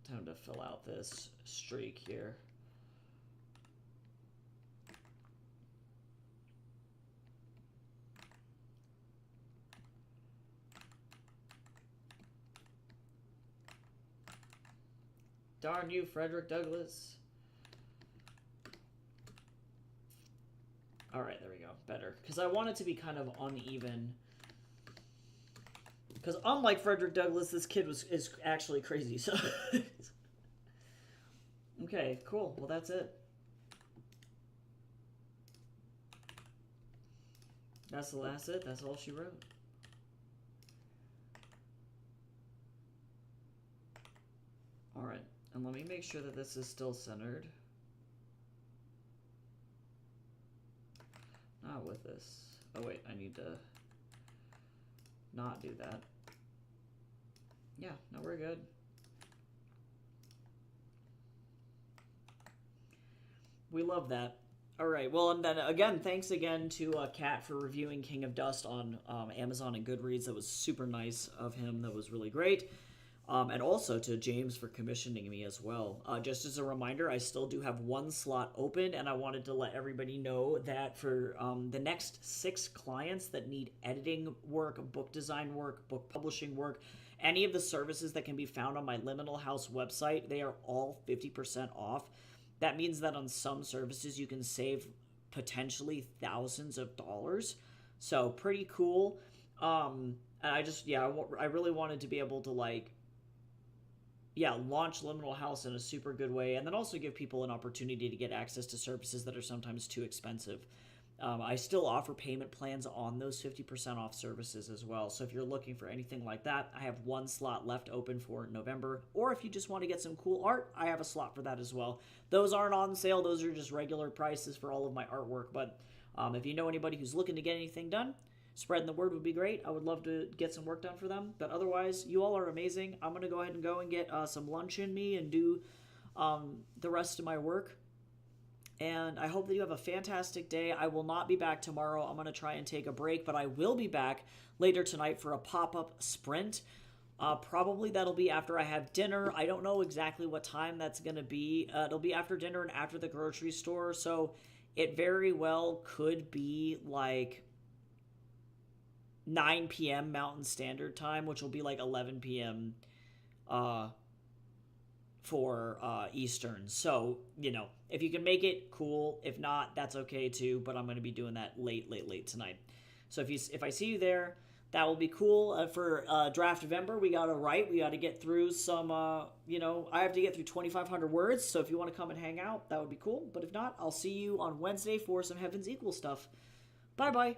Time to fill out this streak here. Darn you, Frederick Douglass. Alright, there we go. Better. Because I want it to be kind of uneven. Because unlike Frederick Douglass, this kid is actually crazy. So okay, cool. Well, that's it. That's the last it. That's all she wrote. Alright, and let me make sure that this is still centered. Not with this. Oh wait, I need to not do that. Yeah, no, we're good. We love that. All right. Well, and then again, thanks again to Kat for reviewing King of Dust on Amazon and Goodreads. That was super nice of him. That was really great. And also to James for commissioning me as well. Just as a reminder, I still do have one slot open, and I wanted to let everybody know that for the next 6 clients that need editing work, book design work, book publishing work, any of the services that can be found on my Liminal House website, they are all 50% off. That means that on some services you can save potentially thousands of dollars. So pretty cool. And I just, yeah, I really wanted to be able to launch Liminal House in a super good way, and then also give people an opportunity to get access to services that are sometimes too expensive. I still offer payment plans on those 50% off services as well. So if you're looking for anything like that, I have one slot left open for November. Or if you just want to get some cool art, I have a slot for that as well. Those aren't on sale. Those are just regular prices for all of my artwork. But if you know anybody who's looking to get anything done, spreading the word would be great. I would love to get some work done for them. But otherwise, you all are amazing. I'm going to go ahead and get some lunch in me and do the rest of my work. And I hope that you have a fantastic day. I will not be back tomorrow. I'm going to try and take a break, but I will be back later tonight for a pop-up sprint. Probably that'll be after I have dinner. I don't know exactly what time that's going to be. It'll be after dinner and after the grocery store, so it very well could be like 9 p.m. Mountain Standard Time, which will be like 11 p.m. For Eastern. So, if you can make it, cool. If not, that's okay too, but I'm going to be doing that late tonight. So if I see you there, that will be cool. For Draft November, we got to get through some, I have to get through 2,500 words, so if you want to come and hang out, that would be cool. But if not, I'll see you on Wednesday for some Heaven's Equal stuff. Bye-bye.